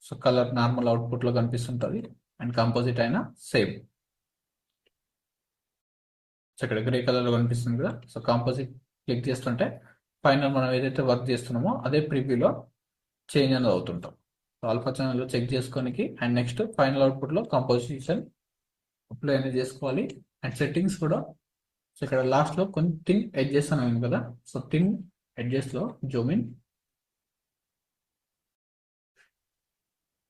A: సో కలర్ నార్మల్ అవుట్పుట్లో కనిపిస్తుంటుంది అండ్ కంపోజిట్ అయినా సేమ్. సో ఇక్కడ గ్రే కలర్లో కనిపిస్తుంది కదా, సో కాంపోజిట్ క్లిక్ చేస్తుంటే ఫైనల్ మనం ఏదైతే వర్క్ చేస్తున్నామో అదే ప్రివ్యూలో చేంజ్ అనేది అవుతుంటాం. సో ఆల్ఫా ఛానల్లో చెక్ చేసుకోనికి అండ్ నెక్స్ట్ ఫైనల్ అవుట్పుట్లో కంపోజిషన్ అప్లై అనేది చేసుకోవాలి అండ్ సెట్టింగ్స్ కూడా. సో ఇక్కడ లాస్ట్లో కొన్ని థిన్ ఎడ్జెస్ అని ఉంది కదా, సో థిన్ ఎడ్జెస్లో జూమ్ ఇన్,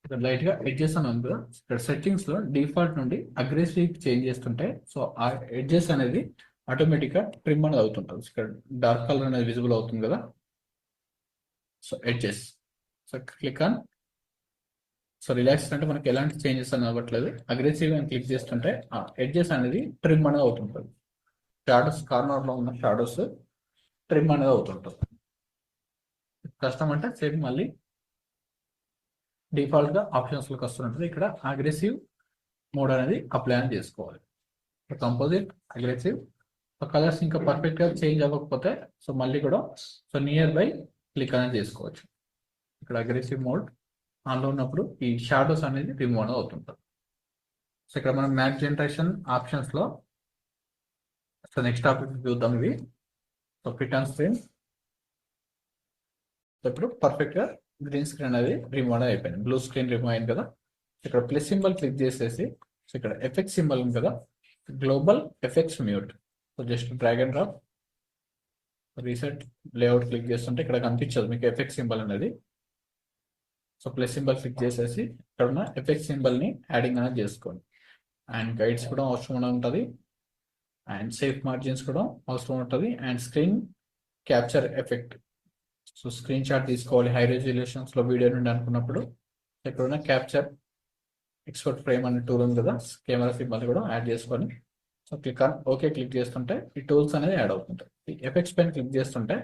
A: ఇక్కడ లైట్గా ఎడ్జెస్ అని ఉంది కదా, ఇక్కడ సెట్టింగ్స్లో డిఫాల్ట్ నుండి అగ్రెసివ్ చేంజ్ చేస్తుంటే సో ఆ ఎడ్జెస్ అనేది ఆటోమేటిక్గా ట్రిమ్ అనేది అవుతుంటుంది. ఇక్కడ డార్క్ కలర్ అనేది విజిబుల్ అవుతుంది కదా, so edges. So click on so relax అంటే మనకి ఎలాంటి చేంజెస్ అని అవ్వట్లేదు. అగ్రెసివ్ అని క్లిక్ చేస్తుంటే ఆ ఎడ్జెస్ అనేది ట్రిమ్ అనేది అవుతుంటుంది. షాడోస్ కార్నర్లో ఉన్న షాడోస్ ట్రిమ్ అనేది అవుతుంటుంది. కష్టం అంటే సేమ్ మళ్ళీ డిఫాల్ట్గా ఆప్షన్స్లోకి వస్తుంటుంది. ఇక్కడ అగ్రెసివ్ మోడ్ అనేది అప్లై అని చేసుకోవాలి. Composite aggressive. సో కలర్స్ ఇంకా పర్ఫెక్ట్గా చేంజ్ అవ్వకపోతే సో మళ్ళీ కూడా సో నియర్ బై క్లిక్ అనేది చేసుకోవచ్చు. ఇక్కడ అగ్రెసివ్ మోడ్ ఆన్లో ఉన్నప్పుడు ఈ షాడోస్ అనేది రిమూవ్ అవుతుంటుంది. సో ఇక్కడ మనం మ్యాప్ జనరేషన్ ఆప్షన్స్లో సో నెక్స్ట్ టాపిక్ చూద్దాం. ఇవి సో ఫిట్ ఆన్ స్క్రీన్. ఇప్పుడు పర్ఫెక్ట్గా గ్రీన్ స్క్రీన్ అనేది రిమూవ్ అయిపోయింది, బ్లూ స్క్రీన్ రిమూవ్ అయింది కదా. ఇక్కడ ప్లస్ సింబల్ క్లిక్ చేసేసి సో ఇక్కడ ఎఫెక్ట్ సింబల్ ఉంది కదా, global effects mute. So just drag and drop reset layout click చేస్తుంటే ఇక్కడ కనిపించదు మీకు ఎఫెక్ట్ సింబల్ అనేది. సో ప్లస్ సింబల్ క్లిక్ చేసేసి ఇక్కడ ఉన్న ఎఫెక్ట్ సింబల్ని యాడింగ్ అనేది చేసుకోండి అండ్ గైడ్స్ కూడా అవసరం ఉంటుంది అండ్ సేఫ్ మార్జిన్స్ కూడా అవసరం ఉంటుంది and screen capture effect. So screen shot తీసుకోవాలి హై రెజల్యూషన్స్లో వీడియో నుండి అనుకున్నప్పుడు ఇక్కడ ఉన్న క్యాప్చర్ ఎక్స్పర్ట్ ఫ్రేమ్ అనే టూల్ ఉంది కదా, కెమెరా సింబల్ కూడా యాడ్ చేసుకొని so click on okay click చేస్తుంటే ఈ టూల్స్ అనేది యాడ్ అవుతుంటాయి. ఈ ఎఫెక్ట్స్ పైన క్లిక్ చేస్తుంటే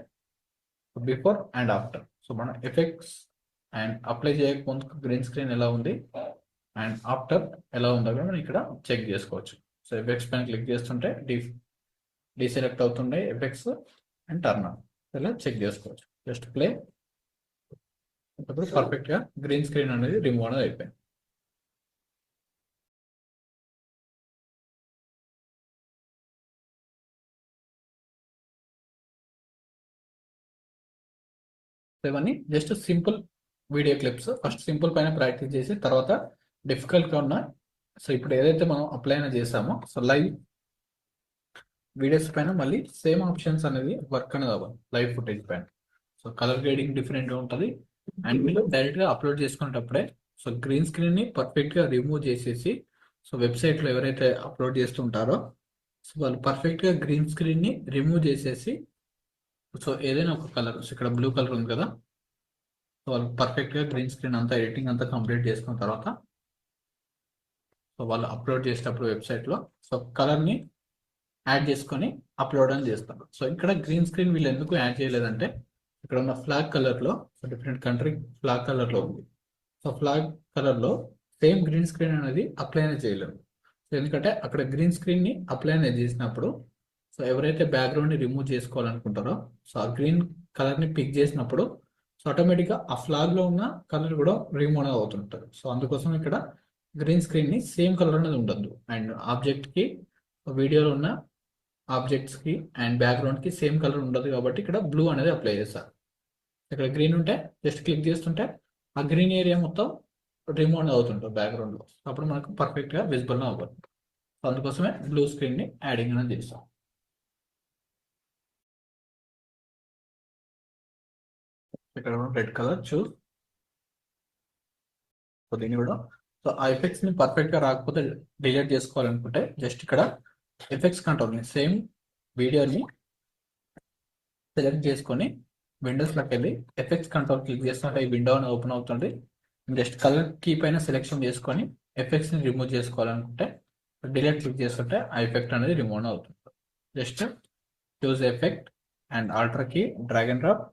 A: బిఫోర్ అండ్ ఆఫ్టర్. సో మన ఎఫెక్ట్స్ అండ్ అప్లై చేయకముందు గ్రీన్ స్క్రీన్ ఎలా ఉంది అండ్ ఆఫ్టర్ ఎలా ఉందో కూడా మనం ఇక్కడ చెక్ చేసుకోవచ్చు. సో ఎఫెక్ట్స్ పైన క్లిక్ చేస్తుంటే డీసెలెక్ట్ అవుతుండే ఎఫెక్ట్స్ అండ్ టర్న్ ఆన్ ఇలా చెక్ చేసుకోవచ్చు. Just play. ఇప్పుడు పర్ఫెక్ట్గా గ్రీన్ స్క్రీన్ అనేది రిమూవ్ అనేది అయిపోయింది. ఇవన్నీ just simple video clips. First simple పైన ప్రాక్టీస్ చేసి తర్వాత డిఫికల్ట్గా ఉన్న సో ఇప్పుడు ఏదైతే మనం అప్లై అనేది చేసామో సో లైవ్ వీడియోస్ పైన మళ్ళీ సేమ్ ఆప్షన్స్ అనేది వర్క్ అనేది అవ్వాలి లైవ్ ఫుటేజ్ పైన. So so colour grading different ఉంటుంది. అండ్ మీరు డైరెక్ట్గా అప్లోడ్ చేసుకునేటప్పుడే సో గ్రీన్ స్క్రీన్ని పర్ఫెక్ట్గా రిమూవ్ చేసేసి సో వెబ్సైట్లో ఎవరైతే అప్లోడ్ చేస్తుంటారో సో వాళ్ళు పర్ఫెక్ట్గా గ్రీన్ స్క్రీన్ని రిమూవ్ చేసేసి సో ఏదైనా ఒక కలర్, సో ఇక్కడ బ్లూ కలర్ ఉంది కదా, సో వాళ్ళు పర్ఫెక్ట్గా గ్రీన్ స్క్రీన్ అంతా ఎడిటింగ్ అంతా కంప్లీట్ చేసుకున్న తర్వాత సో వాళ్ళు అప్లోడ్ చేసేటప్పుడు వెబ్సైట్లో సో కలర్ని యాడ్ చేసుకొని అప్లోడ్ అని చేస్తారు. సో ఇక్కడ గ్రీన్ స్క్రీన్ వీళ్ళు ఎందుకు యాడ్ చేయలేదంటే ఇక్కడ ఉన్న ఫ్లాగ్ కలర్లో సో డిఫరెంట్ కంట్రీ ఫ్లాగ్ కలర్లో ఉంది. సో ఫ్లాగ్ కలర్లో సేమ్ గ్రీన్ స్క్రీన్ అనేది అప్లై అనేది చేయలేము. సో ఎందుకంటే అక్కడ గ్రీన్ స్క్రీన్ని అప్లై అనేది చేసినప్పుడు సో ఎవరైతే బ్యాక్గ్రౌండ్ని రిమూవ్ చేసుకోవాలనుకుంటారో సో ఆ గ్రీన్ కలర్ని పిక్ చేసినప్పుడు సో ఆటోమేటిక్గా ఆ ఫ్లాగ్లో ఉన్న కలర్ కూడా రిమూవ్ అనేది అవుతుంటారు. సో అందుకోసం ఇక్కడ గ్రీన్ స్క్రీన్ని సేమ్ కలర్ అనేది ఉండద్దు. అండ్ ఆబ్జెక్ట్కి వీడియోలో ఉన్న ఆబ్జెక్ట్స్కి అండ్ బ్యాక్గ్రౌండ్కి సేమ్ కలర్ ఉండదు కాబట్టి ఇక్కడ బ్లూ అనేది అప్లై చేస్తారు. ఇక్కడ గ్రీన్ ఉంటే జస్ట్ క్లిక్ చేస్తుంటే ఆ గ్రీన్ ఏరియా మొత్తం రిమూవ్ అవుతుంటుంది బ్యాక్గ్రౌండ్లో. అప్పుడు మనకు పర్ఫెక్ట్గా విజిబుల్ అవ్వదు. సో అందుకోసమే బ్లూ స్క్రీన్ని యాడింగ్ అనేది చేస్తాం. ఇక్కడ రెడ్ కలర్ చూస్. సో దీన్ని కూడా సో ఆ ఎఫెక్ట్స్ని పర్ఫెక్ట్గా రాకపోతే డిలీట్ చేసుకోవాలనుకుంటే జస్ట్ ఇక్కడ ఎఫెక్ట్స్ కంట్రోల్ని సేమ్ వీడియోని సెలెక్ట్ చేసుకొని విండోస్లోకి వెళ్ళి ఎఫెక్ట్స్ కంట్రోల్ క్లిక్ చేస్తుంటే ఈ విండో అని ఓపెన్ అవుతుంది. జస్ట్ కలర్ కీ పైన సెలెక్షన్ చేసుకొని ఎఫెక్ట్స్ని రిమూవ్ చేసుకోవాలనుకుంటే డిలీట్ క్లిక్ చేస్తుంటే ఆ ఎఫెక్ట్ అనేది రిమూవ్ అవుతుంది. Just choose effect and ultra key drag and drop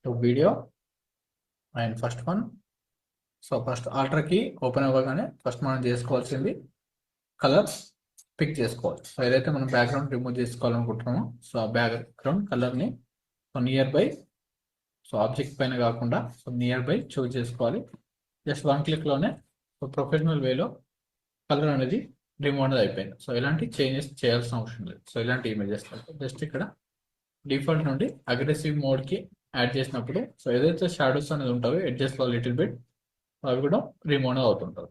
A: to video and first one. So first ultra key open అవ్వగానే ఫస్ట్ మనం చేసుకోవాల్సింది కలర్స్ పిక్ చేసుకోవాలి. సో ఏదైతే మనం బ్యాక్గ్రౌండ్ రిమూవ్ చేసుకోవాలనుకుంటున్నామో సో ఆ బ్యాక్గ్రౌండ్ కలర్ని so nearby so object పైన కాకుండా సో నియర్ బై చూస్ చేసుకోవాలి. జస్ట్ వన్ క్లిక్లోనే సో ప్రొఫెషనల్ వేలో కలర్ అనేది రిమూవ్ అనేది అయిపోయింది. సో ఇలాంటి చేంజెస్ చేయాల్సిన అవసరం లేదు. సో ఇలాంటి ఇమేజెస్ జస్ట్ ఇక్కడ డిఫాల్ట్ నుండి అగ్రెసివ్ మోడ్కి యాడ్ చేసినప్పుడు సో ఏదైతే షాడోస్ అనేది ఉంటాయో ఎడ్జెస్ట్లో లిటిల్ బిట్ అవి కూడా రిమూవ్ అవుతుంటారు.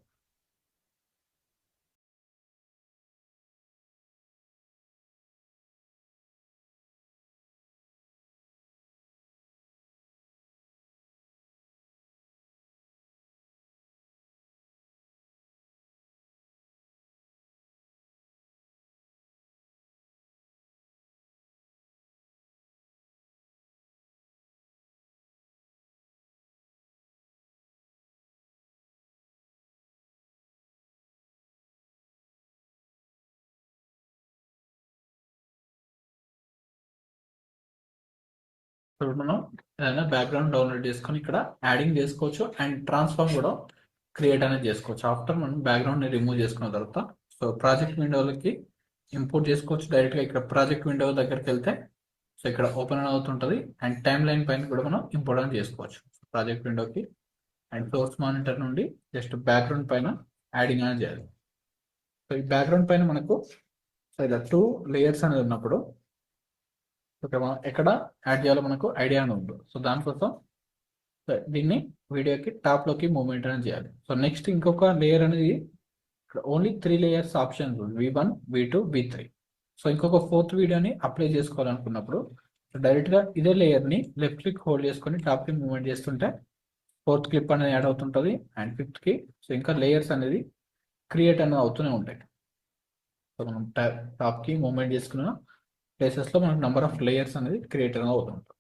A: ఇప్పుడు మనం ఏదైనా బ్యాక్గ్రౌండ్ డౌన్లోడ్ చేసుకొని ఇక్కడ యాడింగ్ చేసుకోవచ్చు అండ్ ట్రాన్స్ఫార్మ్ కూడా క్రియేట్ అనేది చేసుకోవచ్చు. ఆఫ్టర్ మనం బ్యాక్గ్రౌండ్ని రిమూవ్ చేసుకున్న తర్వాత సో ప్రాజెక్ట్ విండోలకి ఇంపోర్ట్ చేసుకోవచ్చు డైరెక్ట్గా. ఇక్కడ ప్రాజెక్ట్ విండో దగ్గరికి వెళ్తే సో ఇక్కడ ఓపెన్ అవుతుంటుంది అండ్ టైమ్ లైన్ పైన కూడా మనం ఇంపోర్ట్ అని చేసుకోవచ్చు ప్రాజెక్ట్ విండోకి. అండ్ సోర్స్ మానిటర్ నుండి జస్ట్ బ్యాక్గ్రౌండ్ పైన యాడింగ్ అనేది చేయాలి. సో ఈ బ్యాక్గ్రౌండ్ పైన మనకు సో ఇలా 2 లేయర్స్ అనేది ఉన్నప్పుడు ఇక్కడ మనం ఎక్కడ యాడ్ చేయాలో మనకు ఐడియా అని ఉంటుంది. సో దానికోసం దీన్ని వీడియోకి టాప్లోకి మూవ్మెంట్ అనేది చేయాలి. సో నెక్స్ట్ ఇంకొక లేయర్ అనేది ఇక్కడ only 3 layers options V1, V2, V3. So ఇంకొక 4th వీడియోని అప్లై చేసుకోవాలనుకున్నప్పుడు డైరెక్ట్గా ఇదే లేయర్ని లెఫ్ట్ క్లిక్ హోల్డ్ చేసుకొని టాప్కి మూవ్మెంట్ చేస్తుంటే 4th క్లిప్ అనేది యాడ్ అవుతుంటుంది అండ్ 5th సో ఇంకా లేయర్స్ అనేది క్రియేట్ అనేది అవుతూనే ఉంటాయి. సో మనం టాప్కి మూవ్మెంట్ చేసుకున్న ప్లేసెస్లో మనకు నెంబర్ ఆఫ్ లేయర్స్ అనేది క్రియేట్ అనేది అవుతుంటుంది.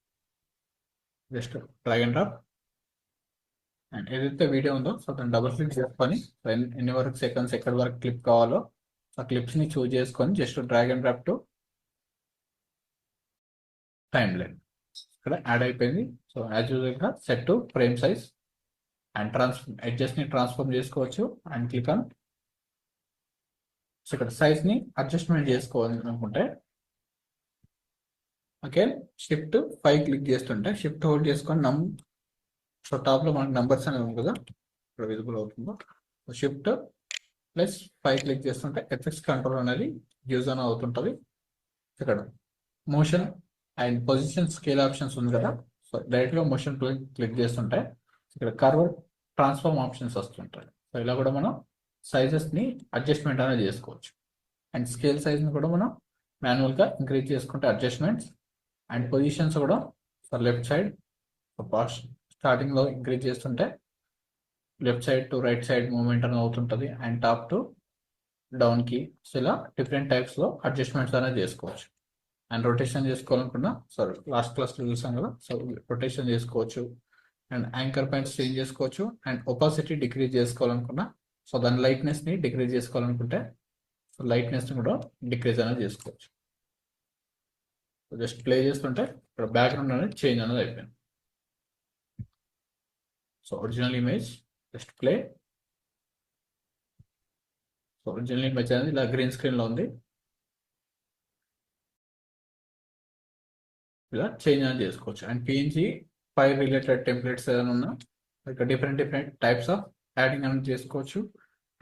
A: Just drag and drop and ఏదైతే వీడియో ఉందో సో దాన్ని డబుల్ క్లిక్ చేసుకొని ఎన్ని వరకు సెకండ్స్ ఎక్కడి వరకు క్లిప్ కావాలో ఆ క్లిప్స్ని చూజ్ చేసుకొని just drag and drop to timeline ఇక్కడ యాడ్ అయిపోయింది. సో యాజ్ యూజువల్గా set to frame size and అడ్జస్ట్ని ట్రాన్స్ఫార్మ్ చేసుకోవచ్చు అండ్ క్లిక్ ఆన్. సో ఇక్కడ సైజ్ని అడ్జస్ట్మెంట్ చేసుకోవాలి అనుకుంటే ఓకే షిఫ్ట్ 5 క్లిక్ చేస్తుంటే షిఫ్ట్ హోల్డ్ చేసుకొని సో టాప్లో మనకు నంబర్స్ అనేది ఉంది కదా ఇక్కడ విజిబుల్ అవుతుందో షిఫ్ట్ +5 క్లిక్ చేస్తుంటే ఎఫెక్ట్స్ కంట్రోల్ అనేది యూజ్ అని అవుతుంటుంది. ఇక్కడ motion and position scale options ఉంది కదా సో డైరెక్ట్గా మోషన్ క్లిక్ చేస్తుంటే ఇక్కడ కర్వ్ ట్రాన్స్ఫార్మ్ ఆప్షన్స్ వస్తుంటాయి. సో ఇలా కూడా మనం సైజెస్ని అడ్జస్ట్మెంట్ అనేది చేసుకోవచ్చు అండ్ స్కేల్ సైజ్ని కూడా మనం మాన్యువల్గా ఇంక్రీజ్ చేసుకుంటే అడ్జస్ట్మెంట్స్ అండ్ పొజిషన్స్ కూడా so so left side starting లో ఇంక్రీజ్ చేస్తుంటే left side to right side movement అనేది అవుతుంటుంది అండ్ టాప్ టు డౌన్ కి. సో ఇలా డిఫరెంట్ టైప్స్ లో అడ్జస్ట్మెంట్స్ అనేది చేసుకోవచ్చు. అండ్ రొటేషన్ చేసుకోవాలనుకున్నా సారీ లాస్ట్ క్లాస్ లో చూసాం కదా, సో రొటేషన్ చేసుకోవచ్చు అండ్ యాంకర్ పాయింట్స్ చేంజ్ చేసుకోవచ్చు అండ్ ఒపాసిటీ డిక్రీజ్ చేసుకోవాలనుకున్నా, సో దాని లైట్నెస్ ని డిక్రీజ్ చేసుకోవాలనుకుంటే సో లైట్నెస్ ని కూడా డిక్రీజ్ అనేది చేసుకోవచ్చు. సో జస్ట్ ప్లే చేస్తుంటే ఇక్కడ బ్యాక్గ్రౌండ్ అనేది చేంజ్ అనేది అయిపోయింది. So original image just play. So original image అనేది ఇలా గ్రీన్ స్క్రీన్ లో ఉంది, ఇలా చేంజ్ అనేది చేసుకోవచ్చు. And PNG file related templates ఏదైనా ఉన్నా ఇక్కడ డిఫరెంట్ టైప్స్ ఆఫ్ యాడింగ్ అనేది చేసుకోవచ్చు.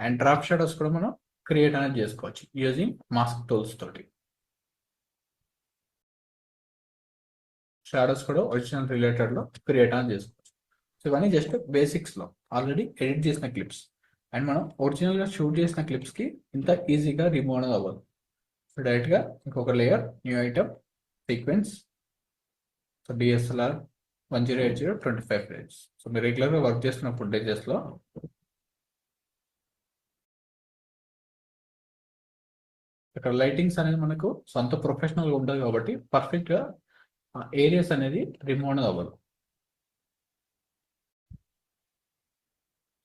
A: అండ్ డ్రాప్ షాడోస్ కూడా మనం క్రియేట్ అనేది చేసుకోవచ్చు యూజింగ్ మాస్క్ టూల్స్ తోటి. షాడోస్ కూడా ఒరిజినల్ రిలేటెడ్ లో క్రియేట్ అనేది చేసుకోవచ్చు. సో ఇవన్నీ జస్ట్ బేసిక్స్ లో ఆల్రెడీ ఎడిట్ చేసిన క్లిప్స్. అండ్ మనం ఒరిజినల్ గా షూట్ చేసిన క్లిప్స్ కి ఇంత ఈజీగా రిమూవ్ అనేది అవ్వదు. సో డైరెక్ట్ గా ఇంకొక layer, new item, sequence, so DSLR 1080 25 frames. So మీరు రెగ్యులర్ గా వర్క్ చేస్తున్న ఫుటేజెస్ లో ఇక్కడ లైటింగ్స్ అనేది మనకు సొంత ప్రొఫెషనల్ గా ఉంటుంది కాబట్టి పర్ఫెక్ట్ గా ఏరియాస్ అనేది రిమూవ్ అనేది అవ్వదు.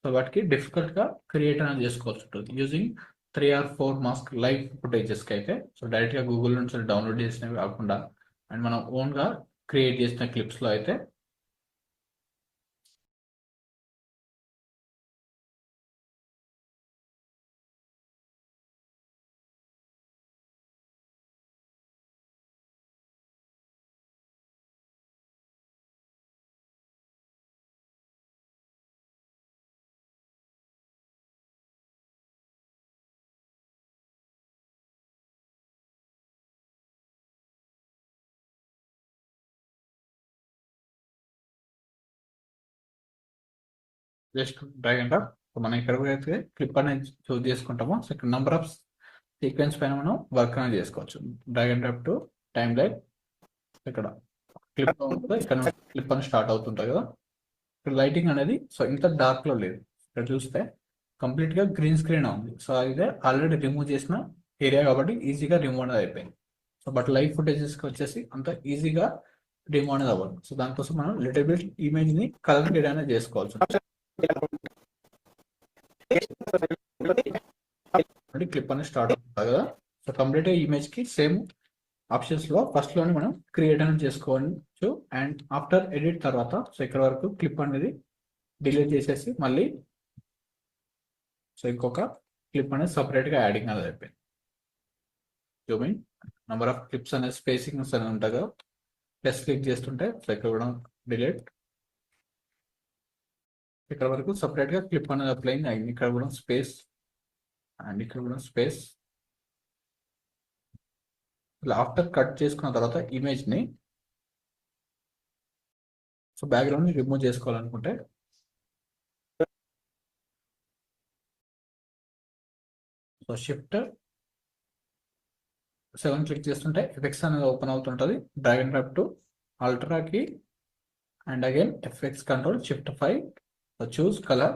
A: సో వాటికి డిఫికల్ట్ గా క్రియేట్ అనేది చేసుకోవాల్సి ఉంటుంది using 3 or 4 mask live footages కి అయితే. సో డైరెక్ట్ గా గూగుల్ నుంచి డౌన్లోడ్ చేసినవి కాకుండా అండ్ మనం ఓన్ గా క్రియేట్ చేసిన క్లిప్స్ లో అయితే just drag and drop. So మనం ఇక్కడ అయితే క్లిప్ అనేది చూస్ చేసుకుంటామో సో ఇక్కడ నెంబర్ ఆఫ్ సీక్వెన్స్ పైన మనం వర్క్ అనేది చేసుకోవచ్చు. Drag and drop to time line. ఇక్కడ క్లిప్ ఉంటుంది, ఇక్కడ క్లిప్ అని స్టార్ట్ అవుతుంటుంది కదా. ఇక్కడ లైటింగ్ అనేది సో ఇంత డార్క్ లో లేదు, ఇక్కడ చూస్తే కంప్లీట్ గా గ్రీన్ స్క్రీన్ ఉంది. సో ఇదే ఆల్రెడీ రిమూవ్ చేసిన ఏరియా కాబట్టి ఈజీగా రిమూవ్ అనేది అయిపోయింది. సో బట్ లైవ్ ఫుటేజెస్ కి వచ్చేసి అంత ఈజీగా రిమూవ్ అనేది అవ్వదు. సో దానికోసం మనం లిటిల్ బిట్ ఇమేజ్ ని కలర్ గ్రేడ్ అనేది చేసుకోవచ్చు. క్లిప్ అనేది స్టార్ట్ అవుతుంది కదా. సో కంప్లీట్ ఇమేజ్ కి సేమ్ ఆప్షన్స్ లో ఫస్ట్ లోనే మనం క్రియేట్ అనేది చేసుకోవచ్చు. అండ్ ఆఫ్టర్ ఎడిట్ తర్వాత సో ఇక్కడ వరకు క్లిప్ అనేది డిలీట్ చేసేసి మళ్ళీ సో ఇంకొక క్లిప్ అనేది సపరేట్ గా యాడింగ్ అనేది అయిపోయింది. జూమింగ్ నెంబర్ ఆఫ్ క్లిప్స్ అనేది స్పేసింగ్స్ అనేది ఉంటాయి కదా, ప్లస్ క్లిక్ చేస్తుంటే సో ఇక్కడ కూడా డిలీట్. ఇక్కడ వరకు సపరేట్ గా క్లిప్ అనేది అప్లై అయింది. ఇక్కడ కూడా స్పేస్ అండ్ ఇక్కడ కూడా స్పేస్. ఇలా ఆఫ్టర్ కట్ చేసుకున్న తర్వాత ఇమేజ్ ని సో బ్యాక్గ్రౌండ్ ని రిమూవ్ చేసుకోవాలనుకుంటే సో షిఫ్ట్ 7 క్లిక్ చేస్తుంటే ఎఫెక్ట్స్ అనేది ఓపెన్ అవుతుంటది. Drag and drop to ultra కి and again effects control shift 5, choose colour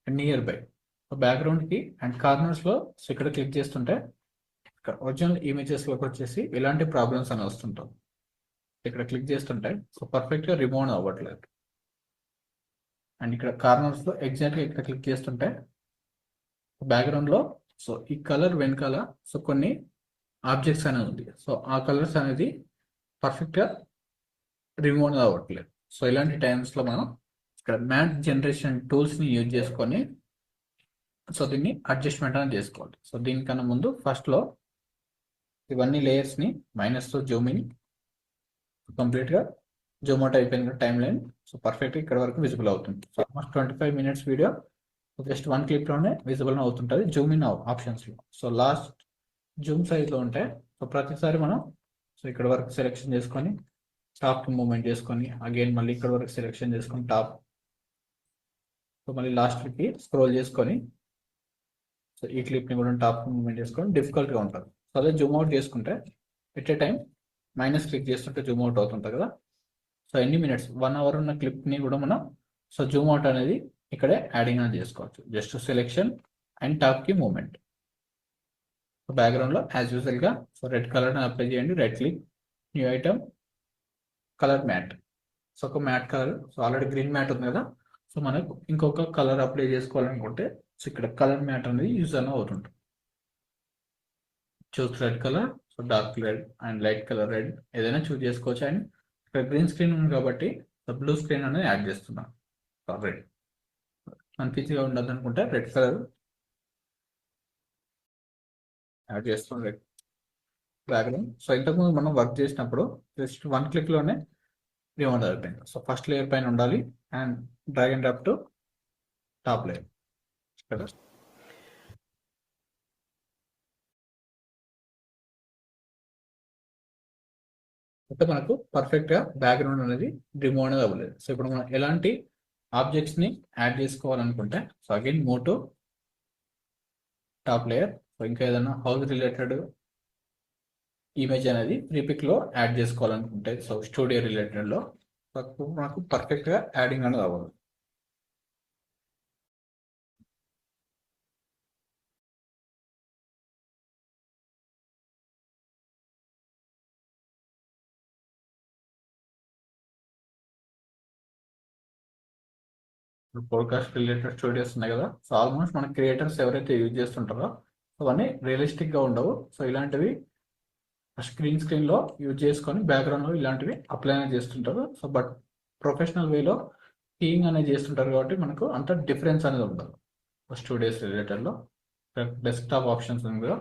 A: and near by. Background కి అండ్ కార్నర్స్ లో సో ఇక్కడ క్లిక్ చేస్తుంటే ఒరిజినల్ ఇమేజెస్ లోకి వచ్చేసి ఇలాంటి ప్రాబ్లమ్స్ అని వస్తుంటాం. ఇక్కడ క్లిక్ చేస్తుంటే సో పర్ఫెక్ట్ గా రిమూవ్ అవ్వట్లేదు. అండ్ ఇక్కడ కార్నర్స్ లో ఎగ్జాక్ట్ గా ఇక్కడ క్లిక్ చేస్తుంటే బ్యాక్గ్రౌండ్ లో సో ఈ కలర్ వెనకాల సో కొన్ని ఆబ్జెక్ట్స్ అనేది ఉంది. సో ఆ కలర్స్ అనేది పర్ఫెక్ట్ గా రిమూవ్ అవ్వట్లేదు. సో ఇలాంటి టైమ్స్ లో మనం ఇక్కడ మ్యాట్ జనరేషన్ టూల్స్ ని యూజ్ చేసుకొని సో దీన్ని అడ్జస్ట్మెంట్ అనేది చేసుకోవాలి. సో దీనికన్నా ముందు ఫస్ట్ లో ఇవన్నీ లేయర్స్ ని మైనస్ తో జూమింగ్ కంప్లీట్ గా జూమ్ అవుట్ అయిపోయిన టైం లైన్ సో పర్ఫెక్ట్ ఇక్కడ వరకు విజిబుల్ అవుతుంది. So almost 25 minutes video just 1 clip లోనే విజిబుల్ అవుతుంటుంది జూమ్ ఇన్ ఆప్షన్స్ లో. సో లాస్ట్ జూమ్ సైజ్ లో ఉంటే సో ప్రతిసారి మనం సో ఇక్కడ వరకు సెలెక్షన్ చేసుకొని టాప్ మూవ్మెంట్ చేసుకొని అగైన్ మళ్ళీ ఇక్కడ వరకు సెలెక్షన్ చేసుకొని టాప్ సో మళ్ళీ లాస్ట్ కి స్క్రోల్ చేసుకొని సో ఈ క్లిప్ ని కూడా టాప్ మూవ్మెంట్ చేసుకొని డిఫికల్ట్ గా ఉంటుంది. సో అదే జూమ్ అవుట్ చేసుకుంటే at a time minus click చేస్తుంటే జూమ్ అవుట్ అవుతుంటుంది కదా. సో ఎన్ని మినిట్స్ 1 అవర్ ఉన్న క్లిప్ని కూడా మనం సో జూమ్ అవుట్ అనేది ఇక్కడే యాడింగ్ అనేది చేసుకోవచ్చు. జస్ట్ సెలెక్షన్ అండ్ టాప్కి మూమెంట్. సో బ్యాక్గ్రౌండ్లో యాజ్ యూజువల్గా సో రెడ్ కలర్ని అప్లై చేయండి. Right click, new item, colour matte. So ఒక matte colour, so already green matte ఉంది కదా, సో మనకు ఇంకొక కలర్ అప్లై చేసుకోవాలనుకుంటే సో ఇక్కడ కలర్ మ్యాట్ అనేది యూజ్ అనేది అవుతుంటుంది. Choose red colour, so dark red and light colour red ఏదైనా చూస్ చేసుకోవచ్చు. అండ్ ఇక్కడ గ్రీన్ స్క్రీన్ ఉంది కాబట్టి సో బ్లూ స్క్రీన్ అనేది యాడ్ చేస్తున్నాం. రెడ్ కన్ఫ్యూజ్గా ఉండదు అనుకుంటే రెడ్ కలర్ యాడ్ చేస్తాం. Red background. సో ఇంతకుముందు మనం వర్క్ చేసినప్పుడు జస్ట్ 1 క్లిక్లోనే రిమూవ్ అయిపోయింది. సో ఫస్ట్ లేయర్ పైన ఉండాలి and drag and drop to top layer. కదా అయితే మనకు పర్ఫెక్ట్గా బ్యాక్గ్రౌండ్ అనేది రిమూవ్ అనేది అవ్వలేదు. సో ఇప్పుడు మనం ఎలాంటి ఆబ్జెక్ట్స్ని యాడ్ చేసుకోవాలనుకుంటే so again move to top layer. So ఇంకా ఏదైనా హౌస్ రిలేటెడ్ ఇమేజ్ అనేది ప్రీపిక్లో యాడ్ చేసుకోవాలనుకుంటే సో స్టూడియో రిలేటెడ్లో మనకు పర్ఫెక్ట్గా యాడింగ్ అనేది అవ్వదు. పోడ్కాస్ట్ రిలేటెడ్ స్టూడియోస్ ఉన్నాయి కదా, సో ఆల్మోస్ట్ మన క్రియేటర్స్ ఎవరైతే యూజ్ చేస్తుంటారో అవన్నీ రియలిస్టిక్గా ఉండవు. సో ఇలాంటివి స్క్రీన్లో యూజ్ చేసుకొని బ్యాక్గ్రౌండ్లో ఇలాంటివి అప్లై అనేది చేస్తుంటారు. సో బట్ ప్రొఫెషనల్ వేలో కీయింగ్ అనేది చేస్తుంటారు కాబట్టి మనకు అంత డిఫరెన్స్ అనేది ఉండదు. స్టూడియోస్ రిలేటెడ్లో డెస్క్టాప్ ఆప్షన్స్ ఉంది కదా,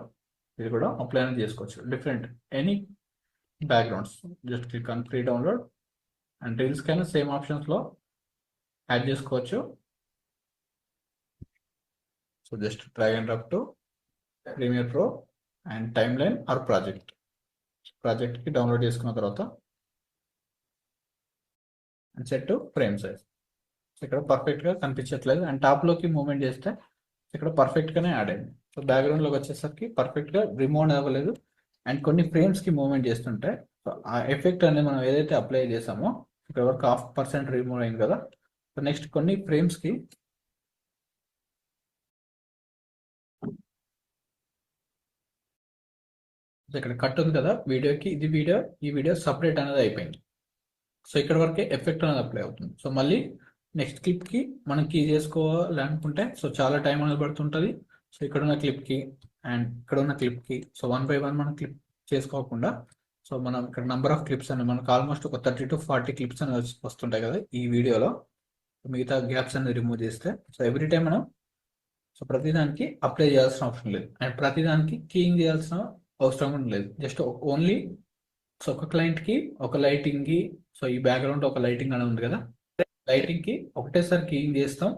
A: ఇది కూడా అప్లై అనేది చేసుకోవచ్చు. Different any backgrounds just click on free download and reels కైనా సేమ్ ఆప్షన్స్లో యాడ్ చేసుకోవచ్చు. So just drag and drop to Premiere pro and timeline or ప్రాజెక్ట్కి డౌన్లోడ్ చేసుకున్న తర్వాత and set to frame size. ఇక్కడ పర్ఫెక్ట్గా కనిపించట్లేదు అండ్ టాప్లోకి మూవ్మెంట్ చేస్తే ఇక్కడ పర్ఫెక్ట్గానే యాడ్ అయింది. సో బ్యాక్గ్రౌండ్లోకి వచ్చేసరికి పర్ఫెక్ట్గా రిమూవ్ అవ్వలేదు అండ్ కొన్ని ఫ్రేమ్స్కి మూవ్మెంట్ చేస్తుంటే సో ఆ ఎఫెక్ట్ అనేది మనం ఏదైతే అప్లై చేసామో ఇక్కడ వరకు 0.5% రిమూవ్ అయింది కదా. సో నెక్స్ట్ కొన్ని ఫ్రేమ్స్కి ఇక్కడ కట్ ఉంది కదా వీడియోకి, ఈ వీడియో సపరేట్ అనేది అయిపోయింది. సో ఇక్కడ వరకే ఎఫెక్ట్ అనేది అప్లై అవుతుంది. సో మళ్ళీ నెక్స్ట్ క్లిప్కి మనం కీ చేసుకోవాలనుకుంటే సో చాలా టైం అనేది పడుతుంటుంది. సో ఇక్కడ ఉన్న క్లిప్కి అండ్ ఇక్కడ ఉన్న క్లిప్కి సో 1 by 1 మనం క్లిప్ చేసుకోకుండా సో మనం ఇక్కడ నెంబర్ ఆఫ్ క్లిప్స్ అని మనకు ఆల్మోస్ట్ ఒక 30 to 40 క్లిప్స్ అనేది వస్తుంటాయి కదా ఈ వీడియోలో. మిగతా గ్యాప్స్ అనేది రిమూవ్ చేస్తే సో ఎవ్రీ టైం మనం సో ప్రతిదానికి అప్లై చేయాల్సిన అవసరం లేదు అండ్ ప్రతిదానికి కీయింగ్ చేయాల్సిన అవసరం కూడా లేదు. జస్ట్ ఓన్లీ సో ఒక క్లయింట్కి ఒక లైటింగ్కి సో ఈ బ్యాక్గ్రౌండ్ ఒక లైటింగ్ అనేది ఉంది కదా, లైటింగ్కి ఒకటేసారి కీయింగ్ చేస్తాం.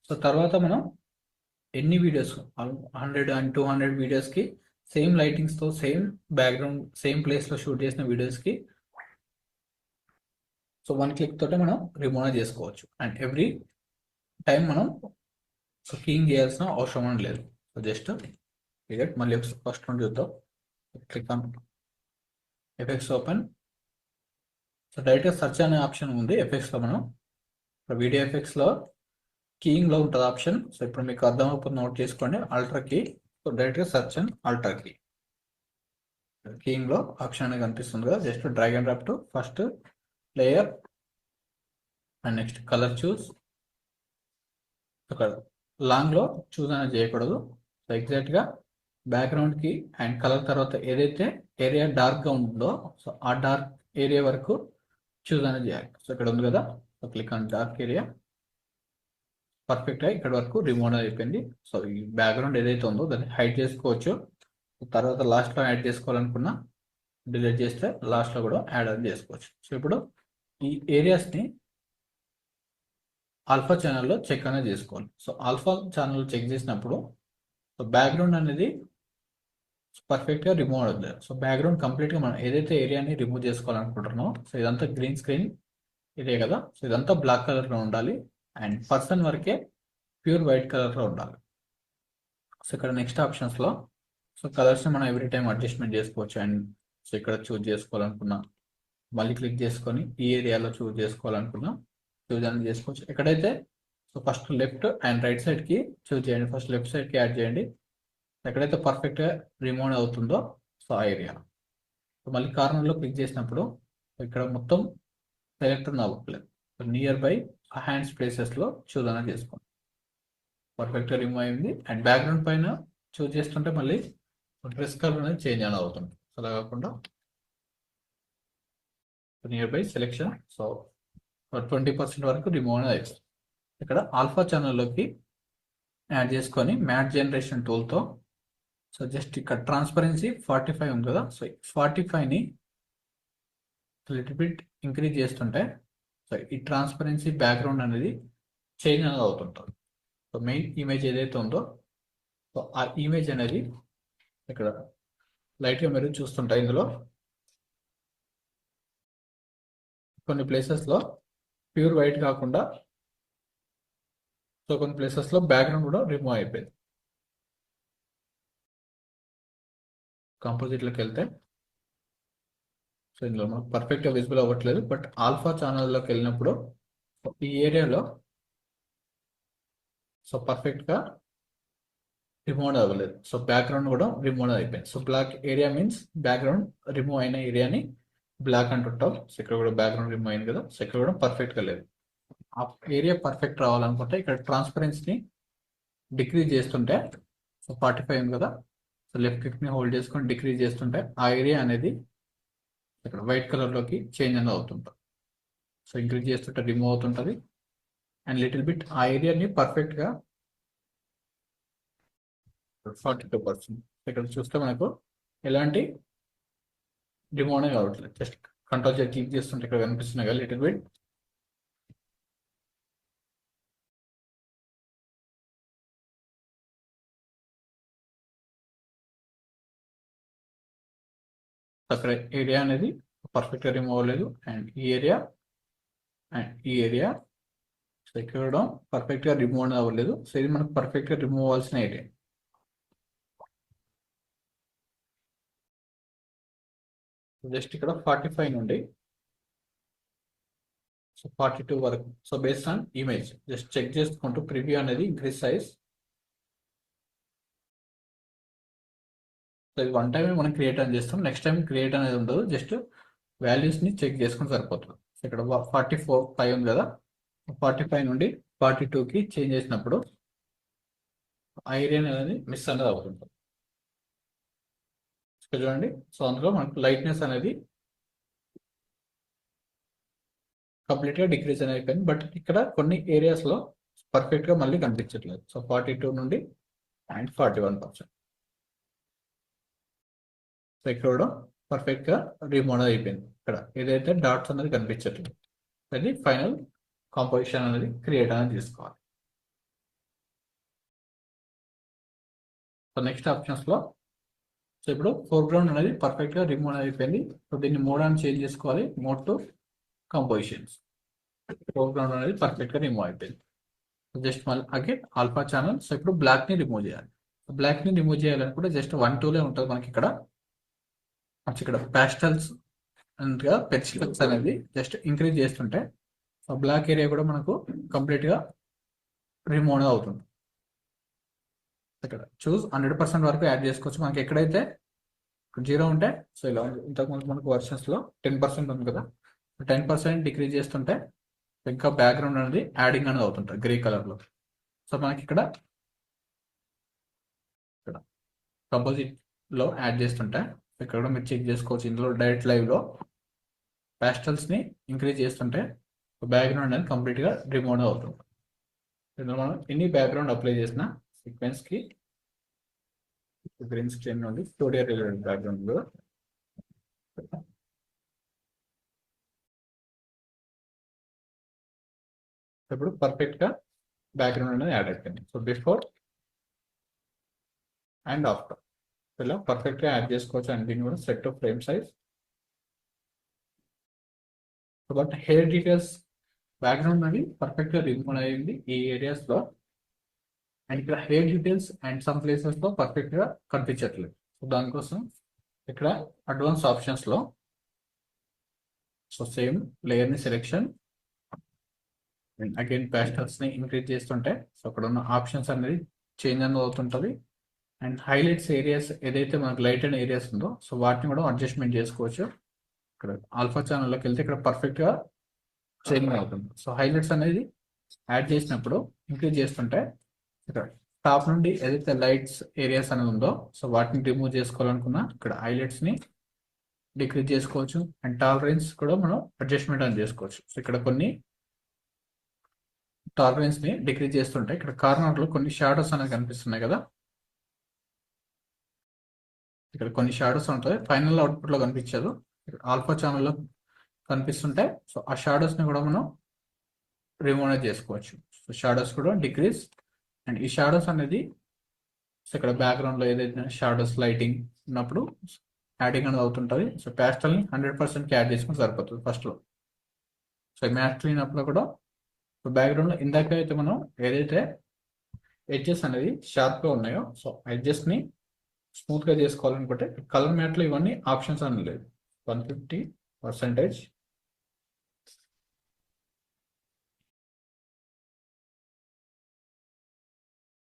A: సో తర్వాత మనం ఎన్ని వీడియోస్ 100 and 200 వీడియోస్కి సేమ్ లైటింగ్స్తో సేమ్ బ్యాక్గ్రౌండ్ సేమ్ ప్లేస్లో షూట్ చేసిన వీడియోస్కి సో 1 క్లిక్ తోటే మనం రిమూవ్ చేసుకోవచ్చు అండ్ ఎవ్రీ టైం మనం సో కీయింగ్ చేయాల్సిన అవసరం అని లేదు. సో జస్ట్ మళ్ళీ ఫస్ట్ నుండి చూద్దాం. Click on effects open. So డైరెక్ట్గా సెర్చ్ అనే ఆప్షన్ ఉంది ఎఫెక్ట్స్లో. మనం వీడియో ఎఫెక్ట్స్లో కీయింగ్లో ఉంటుంది ఆప్షన్. సో ఇప్పుడు మీకు అర్థమైపోతుంది, నోట్ చేసుకోండి. Ultra key. సో డైరెక్ట్గా సెర్చ్ అండ్ అల్ట్రా కీ. కీయింగ్లో ఆప్షన్ అనేది కనిపిస్తుంది కదా, just drag and drop to first layer and next colour choose. ఇక్కడ లాంగ్లో చూస్ అనేది చేయకూడదు. సో ఎగ్జాక్ట్గా బ్యాక్గ్రౌండ్కి అండ్ కలర్ తర్వాత ఏదైతే ఏరియా డార్క్గా ఉందో సో ఆ డార్క్ ఏరియా వరకు చూస్ అనేది చేయాలి. సో ఇక్కడ ఉంది కదా, so click on dark area. పర్ఫెక్ట్గా ఇక్కడ వరకు రిమూవ్ అయిపోయింది. సో ఈ బ్యాక్గ్రౌండ్ ఏదైతే ఉందో దాన్ని హైడ్ చేసుకోవచ్చు. తర్వాత లాస్ట్లో యాడ్ చేసుకోవాలనుకున్నా డిలీట్ చేస్తే లాస్ట్లో కూడా యాడ్ అని చేసుకోవచ్చు. సో ఇప్పుడు ఈ ఏరియాస్ని ఆల్ఫా ఛానల్లో చెక్ అనేది చేసుకోవాలి. సో ఆల్ఫా ఛానల్లో చెక్ చేసినప్పుడు సో బ్యాక్గ్రౌండ్ అనేది పర్ఫెక్ట్గా రిమూవ్ అవుతుంది. సో బ్యాక్గ్రౌండ్ కంప్లీట్గా మనం ఏదైతే ఏరియాని రిమూవ్ చేసుకోవాలనుకుంటున్నామో సో ఇదంతా గ్రీన్ స్క్రీన్ ఇదే కదా, సో ఇదంతా బ్లాక్ కలర్లో ఉండాలి అండ్ పర్సన్ వరకే ప్యూర్ వైట్ కలర్లో ఉండాలి. సో ఇక్కడ నెక్స్ట్ ఆప్షన్స్లో సో కలర్స్ని మనం ఎవ్రీ టైం అడ్జస్ట్మెంట్ చేసుకోవచ్చు అండ్ సో ఇక్కడ చూజ్ చేసుకోవాలనుకున్న మళ్ళీ క్లిక్ చేసుకొని ఈ ఏరియాలో చూస్ చేసుకోవాలనుకున్నాం చూస్ అని చేసుకోవచ్చు. ఎక్కడైతే so first left and right సైడ్కి చూస్ చేయండి. ఫస్ట్ లెఫ్ట్ సైడ్కి యాడ్ చేయండి. ఎక్కడైతే పర్ఫెక్ట్గా రిమూవ్ అవుతుందో సో ఆ ఏరియా మళ్ళీ కార్నర్లో క్లిక్ చేసినప్పుడు ఇక్కడ మొత్తం సెలెక్ట్ అవ్వట్లేదు. నియర్ బై హ్యాండ్స్ ప్లేసెస్లో చూస్ అనేది చేసుకోండి. పర్ఫెక్ట్గా రిమూవ్ అయింది. అండ్ బ్యాక్గ్రౌండ్ పైన చూస్ చేస్తుంటే మళ్ళీ డ్రెస్ కలర్ అనేది చేంజ్ అనేది అవుతుంది. అలా కాకుండా నియర్ బై సెలెక్షన్ సో 20% వరకు రిమూవ్ అనేది అవుతుంది. ఇక్కడ ఆల్ఫా ఛానల్లోకి యాడ్ చేసుకొని మ్యాట్ జనరేషన్ టూల్తో సో జస్ట్ ఇక్కడ ట్రాన్స్పరెన్సీ 45 ఉంది కదా, సో 45ని లిటిల్ బిట్ ఇంక్రీజ్ చేస్తుంటే సో ఈ ట్రాన్స్పరెన్సీ బ్యాక్గ్రౌండ్ అనేది చేంజ్ అనేది అవుతుంటుంది. సో మెయిన్ ఇమేజ్ ఏదైతే ఉందో సో ఆ ఇమేజ్ అనేది ఇక్కడ లైట్గా మీరు చూస్తుంటాయి. ఇందులో కొన్ని ప్లేసెస్లో ప్యూర్ వైట్ కాకుండా సో కొన్ని ప్లేసెస్లో బ్యాక్గ్రౌండ్ కూడా రిమూవ్ అయిపోయింది. కంపోజిట్లోకి వెళ్తే సో ఇందులో మనకు పర్ఫెక్ట్గా విజిబుల్ అవ్వట్లేదు. బట్ ఆల్ఫా ఛానల్లోకి వెళ్ళినప్పుడు ఈ ఏరియాలో సో పర్ఫెక్ట్గా రిమూవ్ అవ్వలేదు. సో బ్యాక్గ్రౌండ్ కూడా రిమూవ్ అయిపోయింది. So black area means background remove అయిన ఏరియాని బ్లాక్ అంటుంటాం. సో ఇక్కడ కూడా బ్యాక్గ్రౌండ్ రిమూవ్ అయింది కదా, సో ఇక్కడ కూడా పర్ఫెక్ట్గా లేదు. ఆ ఏరియా పర్ఫెక్ట్ రావాలనుకుంటే ఇక్కడ ట్రాన్స్పరెన్సీని డిక్రీజ్ చేస్తుంటే సో 45 ఉంది కదా, సో లెఫ్ట్ క్లిక్ని హోల్డ్ చేసుకొని డిక్రీజ్ చేస్తుంటే ఆ ఏరియా అనేది ఇక్కడ వైట్ కలర్లోకి చేంజ్ అనేది అవుతుంటుంది. సో ఇంక్రీజ్ చేస్తుంటే రిమూవ్ అవుతుంటుంది. అండ్ లిటిల్ బిట్ ఆ ఏరియాని పర్ఫెక్ట్గా 42%. ఇక్కడ చూస్తే మనకు ఎలాంటి రిమూవ్ అనేది కావట్లేదు. జస్ట్ కంట్రోల్ చేసి క్లిక్ చేస్తుంటే ఇక్కడ కనిపిస్తున్నాయి కదా లిటిల్ బిట్. అక్కడ ఏరియా అనేది పర్ఫెక్ట్గా రిమూవ్ అవ్వలేదు. అండ్ ఈ ఏరియా సో ఇక్కడ పర్ఫెక్ట్గా రిమూవ్ అనేది అవ్వలేదు. సో ఇది మనకు పర్ఫెక్ట్గా రిమూవ్ అవ్వాల్సిన ఏరియా. జస్ట్ ఇక్కడ 45 నుండి సో 42 వరకు so based on image just check చేసుకుంటూ ప్రివ్యూ అనేది ఇంక్రీజ్ సైజ్. సో ఇది వన్ టైం మనం క్రియేట్ అని చేస్తాం. నెక్స్ట్ టైం క్రియేట్ అనేది ఉండదు. జస్ట్ వాల్యూస్ని చెక్ చేసుకుని సరిపోతుంది. ఇక్కడ 44 ఉంది కదా, 45 నుండి 42కి చేంజ్ చేసినప్పుడు ఆ ఏరియా అనేది మిస్ అనేది అవుతుంది. చూడండి, సో అందులో మనకు లైట్నెస్ అనేది కంప్లీట్గా డిక్రీజ్ అనేది అయిపోయింది. బట్ ఇక్కడ కొన్ని ఏరియాస్లో పర్ఫెక్ట్గా మళ్ళీ కనిపించట్లేదు. సో 42 నుండి అండ్ 41%. సో ఇక్కడ కూడా పర్ఫెక్ట్గా రీమోడల్ అయిపోయింది. ఇక్కడ ఏదైతే డాట్స్ అనేది కనిపించట్లేదు, అది ఫైనల్ కాంపోజిషన్ అనేది క్రియేట్ అనేది తీసుకోవాలి. సో నెక్స్ట్ ఆప్షన్స్లో సో ఇప్పుడు ఫోర్గ్రౌండ్ అనేది పర్ఫెక్ట్గా రిమూవ్ అయిపోయింది. సో దీన్ని మోడ్ అని చేంజ్ చేసుకోవాలి. Mode to compositions. ఫోర్గ్రౌండ్ అనేది పర్ఫెక్ట్గా రిమూవ్ అయిపోయింది. జస్ట్ మళ్ళీ అగైన్ ఆల్ఫా ఛానల్. సో ఇప్పుడు బ్లాక్ని రిమూవ్ చేయాలి. బ్లాక్ని రిమూవ్ చేయాలనుకుంటే జస్ట్ 1 2 ఉంటుంది మనకి ఇక్కడ. ఇక్కడ ప్యాస్టల్స్ అండ్గా పెన్సిల్స్ అనేది జస్ట్ ఇంక్రీజ్ చేస్తుంటే బ్లాక్ ఏరియా కూడా మనకు కంప్లీట్గా రిమూవ్ అవుతుంది. ఇక్కడ చూస్ 100% వరకు యాడ్ చేసుకోవచ్చు. మనకి ఎక్కడైతే 0 ఉంటే సో ఇలా ఇంతకుముందు మనకు వర్షన్స్లో 10% ఉంది కదా, 10% డిక్రీజ్ చేస్తుంటే ఇంకా బ్యాక్గ్రౌండ్ అనేది యాడింగ్ అనేది అవుతుంటుంది గ్రే కలర్లో. సో మనకి ఇక్కడ కంపోజిట్లో యాడ్ చేస్తుంటే ఇక్కడ కూడా మీరు చెక్ చేసుకోవచ్చు. ఇందులో డైరెక్ట్ లైవ్లో ప్యాస్టల్స్ని ఇంక్రీజ్ చేస్తుంటే బ్యాక్గ్రౌండ్ అనేది కంప్లీట్గా రిమూవ్ అవుతుంది. ఇందులో మనం ఎన్ని బ్యాక్గ్రౌండ్ అప్లై చేసిన సీక్వెన్స్కి గ్రీన్ స్క్రీన్ నుండి స్టూడియో రిలేటెడ్ బ్యాక్గ్రౌండ్లో ఇప్పుడు పర్ఫెక్ట్గా బ్యాక్గ్రౌండ్ అనేది యాడ్ అయిపోయింది. సో బిఫోర్ అండ్ ఆఫ్టర్ ఇలా పర్ఫెక్ట్గా యాడ్ చేసుకోవచ్చు. అండ్ దీన్ని కూడా set of frame size. But hair details background అనేది పర్ఫెక్ట్గా రిమూవ్ అయ్యింది ఈ ఏరియాస్లో. అండ్ ఇక్కడ హెయిర్ డీటెయిల్స్ అండ్ సమ్ ప్లేసెస్లో పర్ఫెక్ట్గా కనిపించట్లేదు. సో దానికోసం ఇక్కడ అడ్వాన్స్ ఆప్షన్స్లో సో సేమ్ లేయర్ ని సెలెక్షన్ అండ్ అగైన్ ప్యాస్టల్స్ ని ఇంక్రీజ్ చేస్తుంటే సో అక్కడ ఉన్న ఆప్షన్స్ అనేది చేంజ్ అనేది అవుతుంటది. అండ్ హైలైట్స్ ఏరియాస్ ఏదైతే మనకు లైట్ అండ్ ఏరియాస్ ఉందో సో వాటిని కూడా అడ్జస్ట్మెంట్ చేసుకోవచ్చు. ఇక్కడ ఆల్ఫా ఛానల్లోకి వెళ్తే ఇక్కడ పర్ఫెక్ట్ గా చేంజ్ అవుతుంది. సో హైలైట్స్ అనేది యాడ్ చేసినప్పుడు ఇంక్రీజ్ చేస్తుంటే ఇక్కడ టాప్ నుండి ఏదైతే లైట్స్ ఏరియాస్ అనేది ఉందో సో వాటిని రిమూవ్ చేసుకోవాలనుకున్నా ఇక్కడ హైలైట్స్ ని డిక్రీజ్ చేసుకోవచ్చు. అండ్ టాలరెన్స్ కూడా మనం అడ్జస్ట్మెంట్ అని చేసుకోవచ్చు. సో ఇక్కడ కొన్ని టాలరెన్స్ ని డిక్రీజ్ చేస్తుంటే ఇక్కడ కార్నర్ లో కొన్ని షాడోస్ అనేది కనిపిస్తున్నాయి కదా, ఇక్కడ కొన్ని షాడోస్ ఉంటాయి ఫైనల్ అవుట్పుట్ లో కనిపించదు, ఆల్ఫా ఛానల్లో కనిపిస్తుంటే సో ఆ షాడోస్ ని కూడా మనం రిమూవ్ అనేది చేసుకోవచ్చు. సో షాడోస్ కూడా డిక్రీజ్. అండ్ ఈ షాడోస్ అనేది సో ఇక్కడ బ్యాక్గ్రౌండ్ లో ఏదైతే షాడోస్ లైటింగ్ ఉన్నప్పుడు యాడింగ్ అనేది అవుతుంటుంది. సో ప్యాస్టల్ ని 100% యాడ్ చేసుకుని సరిపోతుంది ఫస్ట్ లో. సో మ్యాట్ క్లీన్ అప్ లో కూడా బ్యాక్గ్రౌండ్ లో ఇందాక అయితే మనం ఏదైతే ఎడ్జెస్ అనేది షార్ప్ గా ఉన్నాయో సో ఎడ్జెస్ ని స్మూత్ గా చేసుకోవాలనుకుంటే కలర్ మ్యాట్ లో ఇవన్నీ ఆప్షన్స్ అని లేదు. 150%.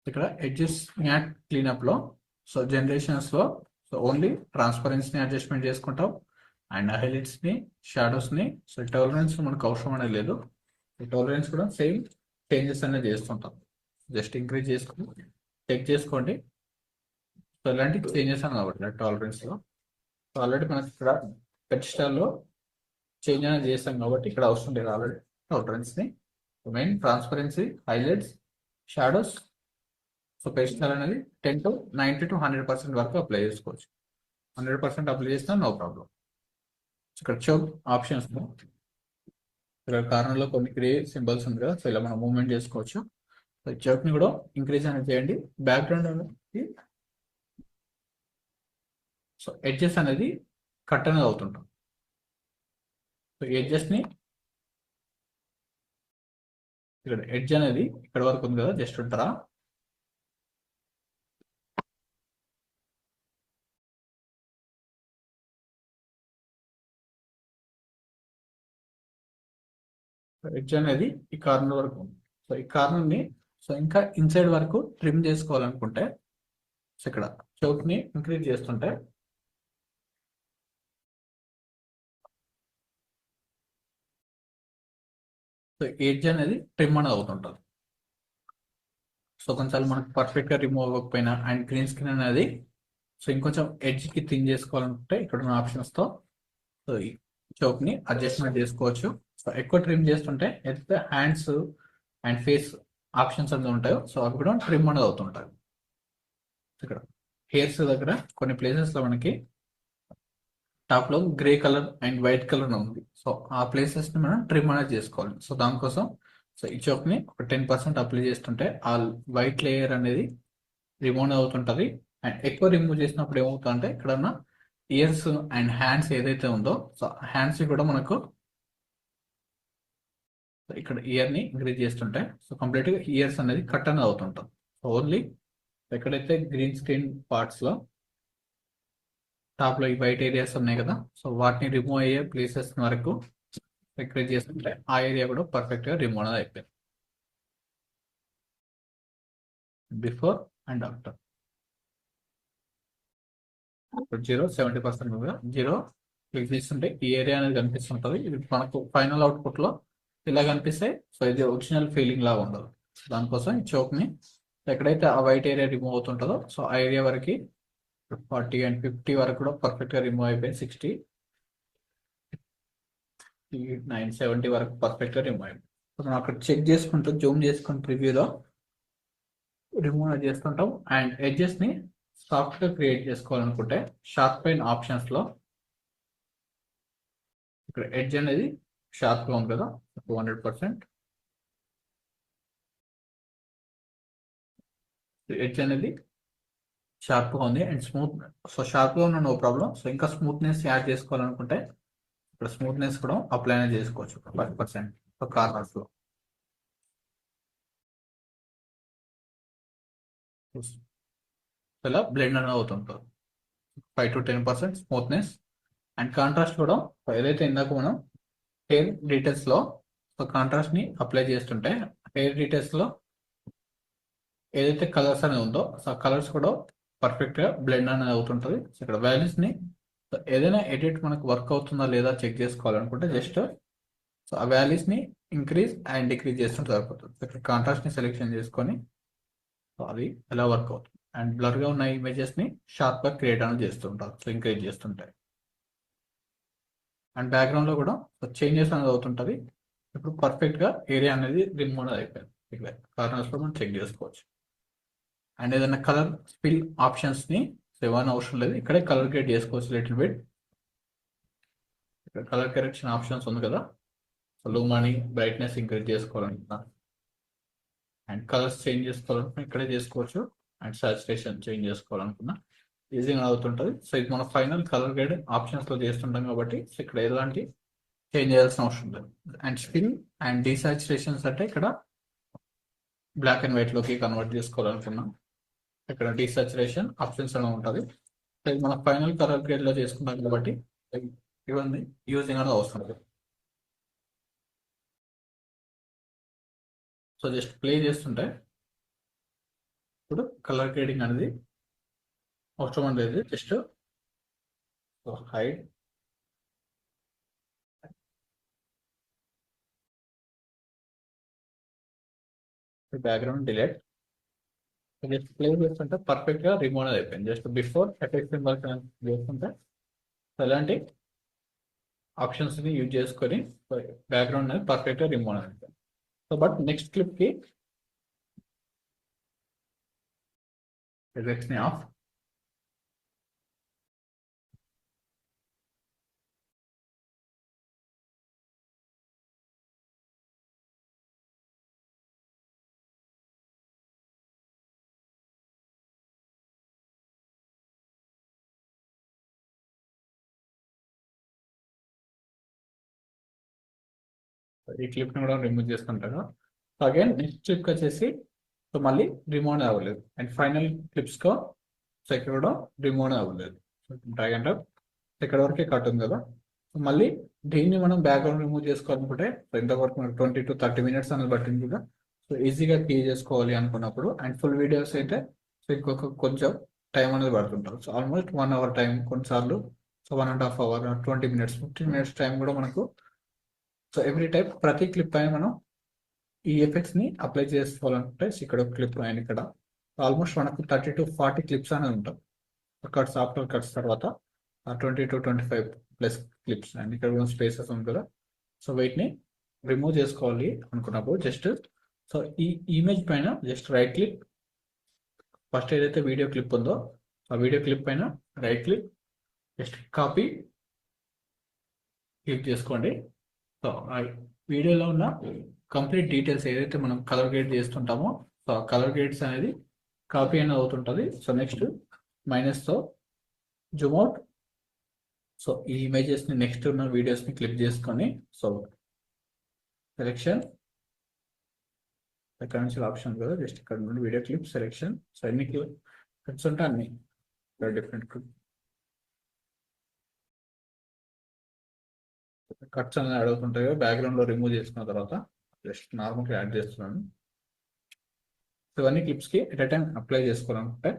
A: ఇక్కడ ఎడ్జెస్ మ్యాట్ క్లీనప్ లో సో జనరేషన్స్ లో సో ఓన్లీ ట్రాన్స్పరెన్సీ ని అడ్జస్ట్మెంట్ చేసుకుంటాం. అండ్ హైలైట్స్ ని షాడోస్ ని సో టాలరెన్స్ మనకు అవసరం అనేది లేదు. టాలరెన్స్ కూడా సేమ్ చేంజెస్ అనేది చేస్తుంటాం. జస్ట్ ఇంక్రీజ్ చేసుకుని చెక్ చేసుకోండి. సో ఇలాంటి చేంజెస్ అని కాబట్టి టాలరెన్స్ లో ఆల్రెడీ మనకి ఇక్కడ పెట్ స్టార్ లో చేంజ్ అనేది చేస్తాం కాబట్టి ఇక్కడ అవసరం లేదు ఆల్రెడీ టాలరెన్స్ ని. Main transparency, highlights, shadows so pedestal అనేది 10 to 90 to 100% వరకు అప్లై చేసుకోవచ్చు. 100% అప్లై చేసినా నో ప్రాబ్లం. ఇక్కడ చోక్ ఆప్షన్స్ ఇక్కడ కార్నర్ లో కొన్ని గ్రే సింబల్స్ ఉంది కదా సో ఇలా మనం మూవ్మెంట్ చేసుకోవచ్చు. సో చోక్ ని కూడా ఇంక్రీజ్ అనేది చేయండి. బ్యాక్గ్రౌండ్ అనేది సో ఎడ్జెస్ అనేది కట్ అనేది అవుతుంటాం. సో ఎడ్జెస్ ని ఇక్కడ ఎడ్జ్ అనేది ఇక్కడ వరకు ఉంది కదా జస్ట్ ఉంటారా ఎడ్జ్ అనేది ఈ కార్నర్ వరకు ఉంది. సో ఈ కార్నర్ ని సో ఇంకా ఇన్సైడ్ వరకు ట్రిమ్ చేసుకోవాలనుకుంటే సో ఇక్కడ చౌక్ ని ఇంక్రీజ్ చేస్తుంటే సో ఎడ్జ్ అనేది ట్రిమ్ అనేది అవుతుంటుంది. సో కొంచెం మనకు పర్ఫెక్ట్ గా రిమూవ్ అవ్వకపోయినా అండ్ గ్రీన్ స్క్రీన్ అనేది సో ఇంకొంచెం ఎడ్జ్ కి థిన్ చేసుకోవాలనుకుంటే ఇక్కడ ఉన్న ఆప్షన్స్ తో సో ఈ చౌక్ ని అడ్జస్ట్మెంట్ చేసుకోవచ్చు. సో ఎక్కువ ట్రిమ్ చేస్తుంటే అయితే హ్యాండ్స్ అండ్ ఫేస్ ఆప్షన్స్ అనేది ఉంటాయో సో అవి కూడా ట్రిమ్ అనేది అవుతుంటాయి. ఇక్కడ హెయిర్స్ దగ్గర కొన్ని ప్లేసెస్ లో మనకి టాప్ లో grey colour and white colour ఉంది. సో ఆ ప్లేసెస్ ని మనం ట్రిమ్ అనేది చేసుకోవాలి. సో దానికోసం సో ఈ చౌక్ ని ఒక 10% అప్లై చేస్తుంటే ఆ వైట్ లేయర్ అనేది రిమూవ్ అవుతుంటది. అండ్ ఎక్కువ రిమూవ్ చేసినప్పుడు ఏమవుతుందంటే ఇక్కడ ఉన్న ఇయర్స్ అండ్ హ్యాండ్స్ ఏదైతే ఉందో సో హ్యాండ్స్ కూడా మనకు ఇక్కడ ఇయర్ ని ఇంక్రీజ్ చేస్తుంటే సో కంప్లీట్ గా ఇయర్స్ అనేది కట్ అనేది అవుతుంటాం. సో ఓన్లీ ఎక్కడైతే గ్రీన్ స్క్రీన్ పార్ట్స్ లో టాప్ లో ఈ వైట్ ఏరియాస్ ఉన్నాయి కదా సో వాటిని రిమూవ్ అయ్యే ప్లేసెస్ వరకు ఇంక్రీజ్ చేస్తుంటే ఆ ఏరియా కూడా పర్ఫెక్ట్ గా రిమూవ్ అనేది అయిపోయింది. బిఫోర్ అండ్ ఆఫ్టర్ 70% 0 క్లిక్ చేస్తుంటే ఈ ఏరియా అనేది కనిపిస్తుంటది. ఇది మనకు ఫైనల్ అవుట్పుట్ లో ఇలా కనిపిస్తాయి. సో ఇది ఒరిజినల్ ఫీలింగ్ లాగా ఉండదు. దానికోసం ఈ చౌక్ ని ఎక్కడైతే ఆ వైట్ ఏరియా రిమూవ్ అవుతుంటుందో సో ఆ ఏరియా వరకు 40 and 50 వరకు కూడా పర్ఫెక్ట్ గా రిమూవ్ అయిపోయింది. 60, 9, 70 వరకు పర్ఫెక్ట్ గా రిమూవ్ అయిపోయింది. సో మనం అక్కడ చెక్ చేసుకుంటూ జూమ్ చేసుకుని ప్రివ్యూలో రిమూవ్ చేస్తుంటాం. అండ్ ఎడ్జెస్ ని సాఫ్ట్ గా క్రియేట్ చేసుకోవాలనుకుంటే షార్ప్ పెయిన్ ఆప్షన్స్ లో ఇక్కడ ఎడ్జ్ అనేది షార్ప్ గా ఉంది కదా 200%. ఎడ్జ్ అనేది షార్ప్ గా ఉంది అండ్ స్మూత్. సో షార్ప్ గా ఉన్న నో ప్రాబ్లం. సో ఇంకా స్మూత్నెస్ యాడ్ చేసుకోవాలనుకుంటే ఇక్కడ స్మూత్నెస్ కూడా అప్లై అనేది చేసుకోవచ్చు 5% సో కార్నర్స్ లో. ఇలా బ్లెండ్ అనేది అవుతుంటుంది. 5 to 10% స్మూత్నెస్ అండ్ కాంట్రాస్ట్ కూడా ఏదైతే ఇందాక మనం హెయిర్ డీటెయిల్స్ లో సో కాంట్రాస్ట్ ని అప్లై చేస్తుంటే హెయిర్ డీటెయిల్స్ లో ఏదైతే కలర్స్ అనేది ఉందో సో ఆ కలర్స్ కూడా పర్ఫెక్ట్ గా బ్లెండ్ అనేది అవుతుంటది. సో ఇక్కడ వాల్యూస్ ని సో ఏదైనా ఎడిట్ మనకు వర్క్ అవుతుందా లేదా చెక్ చేసుకోవాలనుకుంటే జస్ట్ సో ఆ వాల్యూస్ ని ఇంక్రీజ్ అండ్ డిక్రీజ్ చేస్తుంటే సరిపోతుంది. సో ఇక్కడ కాంట్రాస్ట్ ని సెలెక్షన్ చేసుకొని సో అది ఎలా వర్క్ అవుతుంది అండ్ బ్లర్ గా ఉన్న ఇమేజెస్ ని షార్ప్ గా క్రియేట్ అనేది చేస్తుంటారు. సో ఇంక్రీజ్ చేస్తుంటాయి అండ్ బ్యాక్గ్రౌండ్ లో కూడా చేంజెస్ అనేది అవుతుంటది. ఇప్పుడు పర్ఫెక్ట్ గా ఏరియా అనేది రిమూవ్ అనేది అయిపోయింది. ఇక్కడ కార్నర్స్ లో మనం చెక్ చేసుకోవచ్చు అండ్ ఏదైనా కలర్ ఫిల్ ఆప్షన్స్ ని ఇవ్వని అవసరం లేదు. ఇక్కడే కలర్ గ్రేడ్ చేసుకోవచ్చు లిటిల్ బిట్. ఇక్కడ కలర్ కరెక్షన్ ఆప్షన్స్ ఉంది కదా, సో లూమాని బ్రైట్నెస్ ఇంక్రీజ్ చేసుకోవాలనుకున్నా అండ్ కలర్స్ చేంజ్ చేసుకోవాలనుకున్నా ఇక్కడే చేసుకోవచ్చు అండ్ సాచురేషన్ చేంజ్ చేసుకోవాలనుకున్నా ఈజీగా అవుతుంటది. సో ఇది మన ఫైనల్ కలర్ గ్రేడ్ ఆప్షన్స్ లో చేస్తుంటాం కాబట్టి సో ఇక్కడ ఎలాంటి చేంజ్ చేయాల్సిన అవసరం లేదు. అండ్ స్పిన్ అండ్ డీసాచురేషన్స్ అంటే ఇక్కడ బ్లాక్ అండ్ వైట్ లోకి కన్వర్ట్ చేసుకోవాలనుకున్నాం. ఇక్కడ డీసాచురేషన్ ఆప్షన్స్ అని ఉంటుంది. సో ఇది మన ఫైనల్ కలర్ గ్రేడ్ లో చేసుకుంటాం కాబట్టి ఇవన్నీ యూజింగ్ అనేది అవసరం లేదు. సో జస్ట్ ప్లే చేస్తుంటే ఇప్పుడు కలర్ గ్రేడింగ్ అనేది అవసరం అనేది just hide background delete just play చేస్తుంటే పర్ఫెక్ట్ గా రిమూవ్ అనేది అయిపోయింది. జస్ట్ బిఫోర్ ఎఫెక్ట్ సింబల్ చేస్తుంటే ఎలాంటి ఆప్షన్స్ ని యూజ్ చేసుకొని బ్యాక్గ్రౌండ్ అనేది పర్ఫెక్ట్ గా రిమూవ్ అనేది అయిపోయింది. సో బట్ నెక్స్ట్ క్లిప్ కి ఎఫెక్ట్స్ ని ఆఫ్ ఈ క్లిప్ ని కూడా రిమూవ్ చేసుకుంటారు. సో అగైన్ నెక్స్ట్ క్లిప్ వచ్చేసి సో మళ్ళీ రిమూవ్ అవ్వలేదు and final clips co so ఇక్కడ కూడా రిమూవ్ అవ్వలేదు. డ్రాగ్ అండ్ డ్రాప్ ఇక్కడ వరకే కట్ ఉంది కదా. సో మళ్ళీ దీన్ని మనం బ్యాక్గ్రౌండ్ రిమూవ్ చేసుకోవాలనుకుంటే సో ఇంతవరకు మనకు 20 to 30 minutes అనేది పట్టింది కదా. సో ఈజీగా క్లియర్ చేసుకోవాలి అనుకున్నప్పుడు అండ్ ఫుల్ వీడియోస్ అయితే సో ఇంకొక కొంచెం టైం అనేది పడుతుంటారు. సో ఆల్మోస్ట్ 1 hour టైం, కొన్నిసార్లు so 1.5 hour 20 minutes 15 minutes time కూడా మనకు. సో ఎవ్రీ టైప్ ప్రతి క్లిప్ పైన మనం ఈ ఎఫెక్ట్స్ ని అప్లై చేసుకోవాలనుకుంటే ఇక్కడ ఒక క్లిప్ అండ్ ఇక్కడ ఆల్మోస్ట్ మనకు 30 to 40 క్లిప్స్ అనేది ఉంటాం. కట్స్ ఆఫ్టర్ కట్స్ తర్వాత 20 to 25+ క్లిప్స్ అండ్ ఇక్కడ కూడా స్పేసెస్ ఉంది కదా. సో వీటిని రిమూవ్ చేసుకోవాలి అనుకున్నప్పుడు జస్ట్ సో ఈ ఇమేజ్ పైన జస్ట్ రైట్ క్లిక్, ఫస్ట్ ఏదైతే వీడియో క్లిప్ ఉందో ఆ వీడియో క్లిప్ పైన right click, just copy click చేసుకోండి. సో ఆ వీడియోలో ఉన్న కంప్లీట్ డీటెయిల్స్ ఏదైతే మనం కలర్ గ్రేడ్ చేస్తుంటామో సో ఆ కలర్ గ్రేడ్స్ అనేది కాపీ అనేది అవుతుంటుంది. సో నెక్స్ట్ మైనస్తో జూమ్ అవుట్. సో ఈ ఇమేజెస్ని నెక్స్ట్ ఉన్న వీడియోస్ని క్లిక్ చేసుకొని సో సెలెక్షన్ ఇక్కడ నుంచి ఆప్షన్ కదా, జస్ట్ ఇక్కడ నుండి వీడియో క్లిప్ సెలెక్షన్. సో ఎన్ని క్లిప్స్ ఉంటే అన్ని డిఫరెంట్ కట్స్ అనేది యాడ్ అవుతుంటాయి కదా. బ్యాక్గ్రౌండ్ లో రిమూవ్ చేసుకున్న తర్వాత జస్ట్ నార్మల్గా యాడ్ చేస్తున్నాను. సో ఇవన్నీ క్లిప్స్ కి ఎట్ ఎ టైం అప్లై చేసుకోవాలనుకుంటే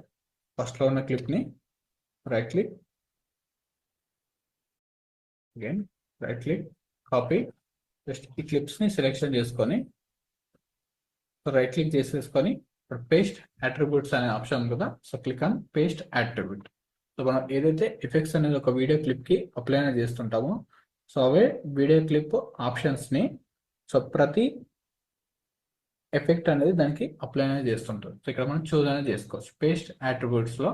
A: ఫస్ట్ లో ఉన్న క్లిప్ ని right click, again right click, copy, just ఈ క్లిప్స్ ని సెలెక్షన్ చేసుకొని సో రైట్ క్లిక్ చేసేసుకొని పేస్ట్ అట్రిబ్యూట్స్ అనే ఆప్షన్ ఉంది కదా. So click on paste attribute. So మనం ఏదైతే ఎఫెక్ట్స్ అనేది ఒక వీడియో క్లిప్ కి అప్లై అనేది చేస్తుంటామో సో అవే వీడియో క్లిప్ ఆప్షన్స్ ని సో ప్రతి ఎఫెక్ట్ అనేది దానికి అప్లై అనేది చేస్తుంటారు. సో ఇక్కడ మనం చూస్ అనేది చేసుకోవచ్చు పేస్ట్ అట్రిబ్యూట్స్ లో.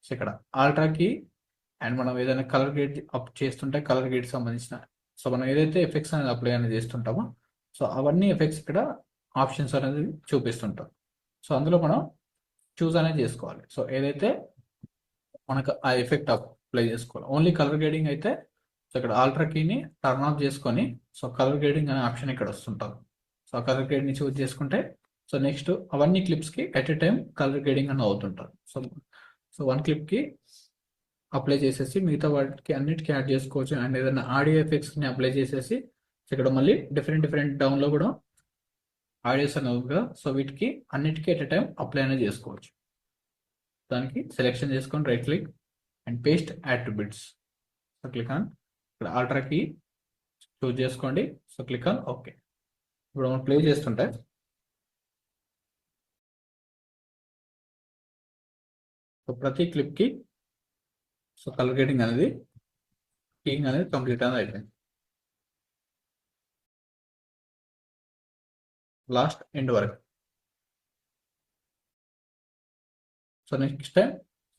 A: సో ఇక్కడ ఆల్ట్రా కీ అండ్ మనం ఏదైనా కలర్ గ్రేడ్ అప్ చేస్తుంటే కలర్ గ్రేడ్ సంబంధించిన సో మనం ఏదైతే ఎఫెక్ట్స్ అనేది అప్లై అనేది చేస్తుంటామో సో అవన్నీ ఎఫెక్ట్స్ ఇక్కడ ఆప్షన్స్ అనేది చూపిస్తుంటాం. సో అందులో మనం చూస్ అనేది చేసుకోవాలి. సో ఏదైతే మనకు ఆ ఎఫెక్ట్ అప్లై చేసుకోవాలి. ఓన్లీ కలర్ గ్రేడింగ్ అయితే సో ఇక్కడ ఆల్ట్రా కీని టర్న్ ఆఫ్ చేసుకొని సో కలర్ గ్రేడింగ్ అనే ఆప్షన్ ఇక్కడ వస్తుంటాం. సో కలర్ గ్రేడ్ ని చూస్ చేసుకుంటే సో నెక్స్ట్ అవన్నీ క్లిప్స్ కి at a time colour grading అని అవుతుంటారు. సో వన్ క్లిప్ కి అప్లై చేసేసి మిగతా వాటికి అన్నిటికీ యాడ్ చేసుకోవచ్చు. అండ్ ఏదైనా ఆడియో ఎఫెక్ట్స్ ని అప్లై చేసేసి సో ఇక్కడ మళ్ళీ డిఫరెంట్ డౌన్లో కూడా ఆడియోస్ అనేవి కదా, సో వీటికి అన్నిటికీ ఎట్ ఎ టైం అప్లై అనేది చేసుకోవచ్చు. దానికి సెలెక్షన్ చేసుకొని right click and paste attributes. So click on ఇక్కడ ఆల్ట్రా కీ చూజ్ చేసుకోండి. So click on okay. ఇప్పుడు మనం ప్లే చేస్తుంటే సో ప్రతి క్లిప్కి సో కలర్ గ్రేడింగ్ అనేది కీయింగ్ అనేది కంప్లీట్ అనేది అయిపోయింది. లాస్ట్ ఎండ్ వరకు. సో నెక్స్ట్ టైం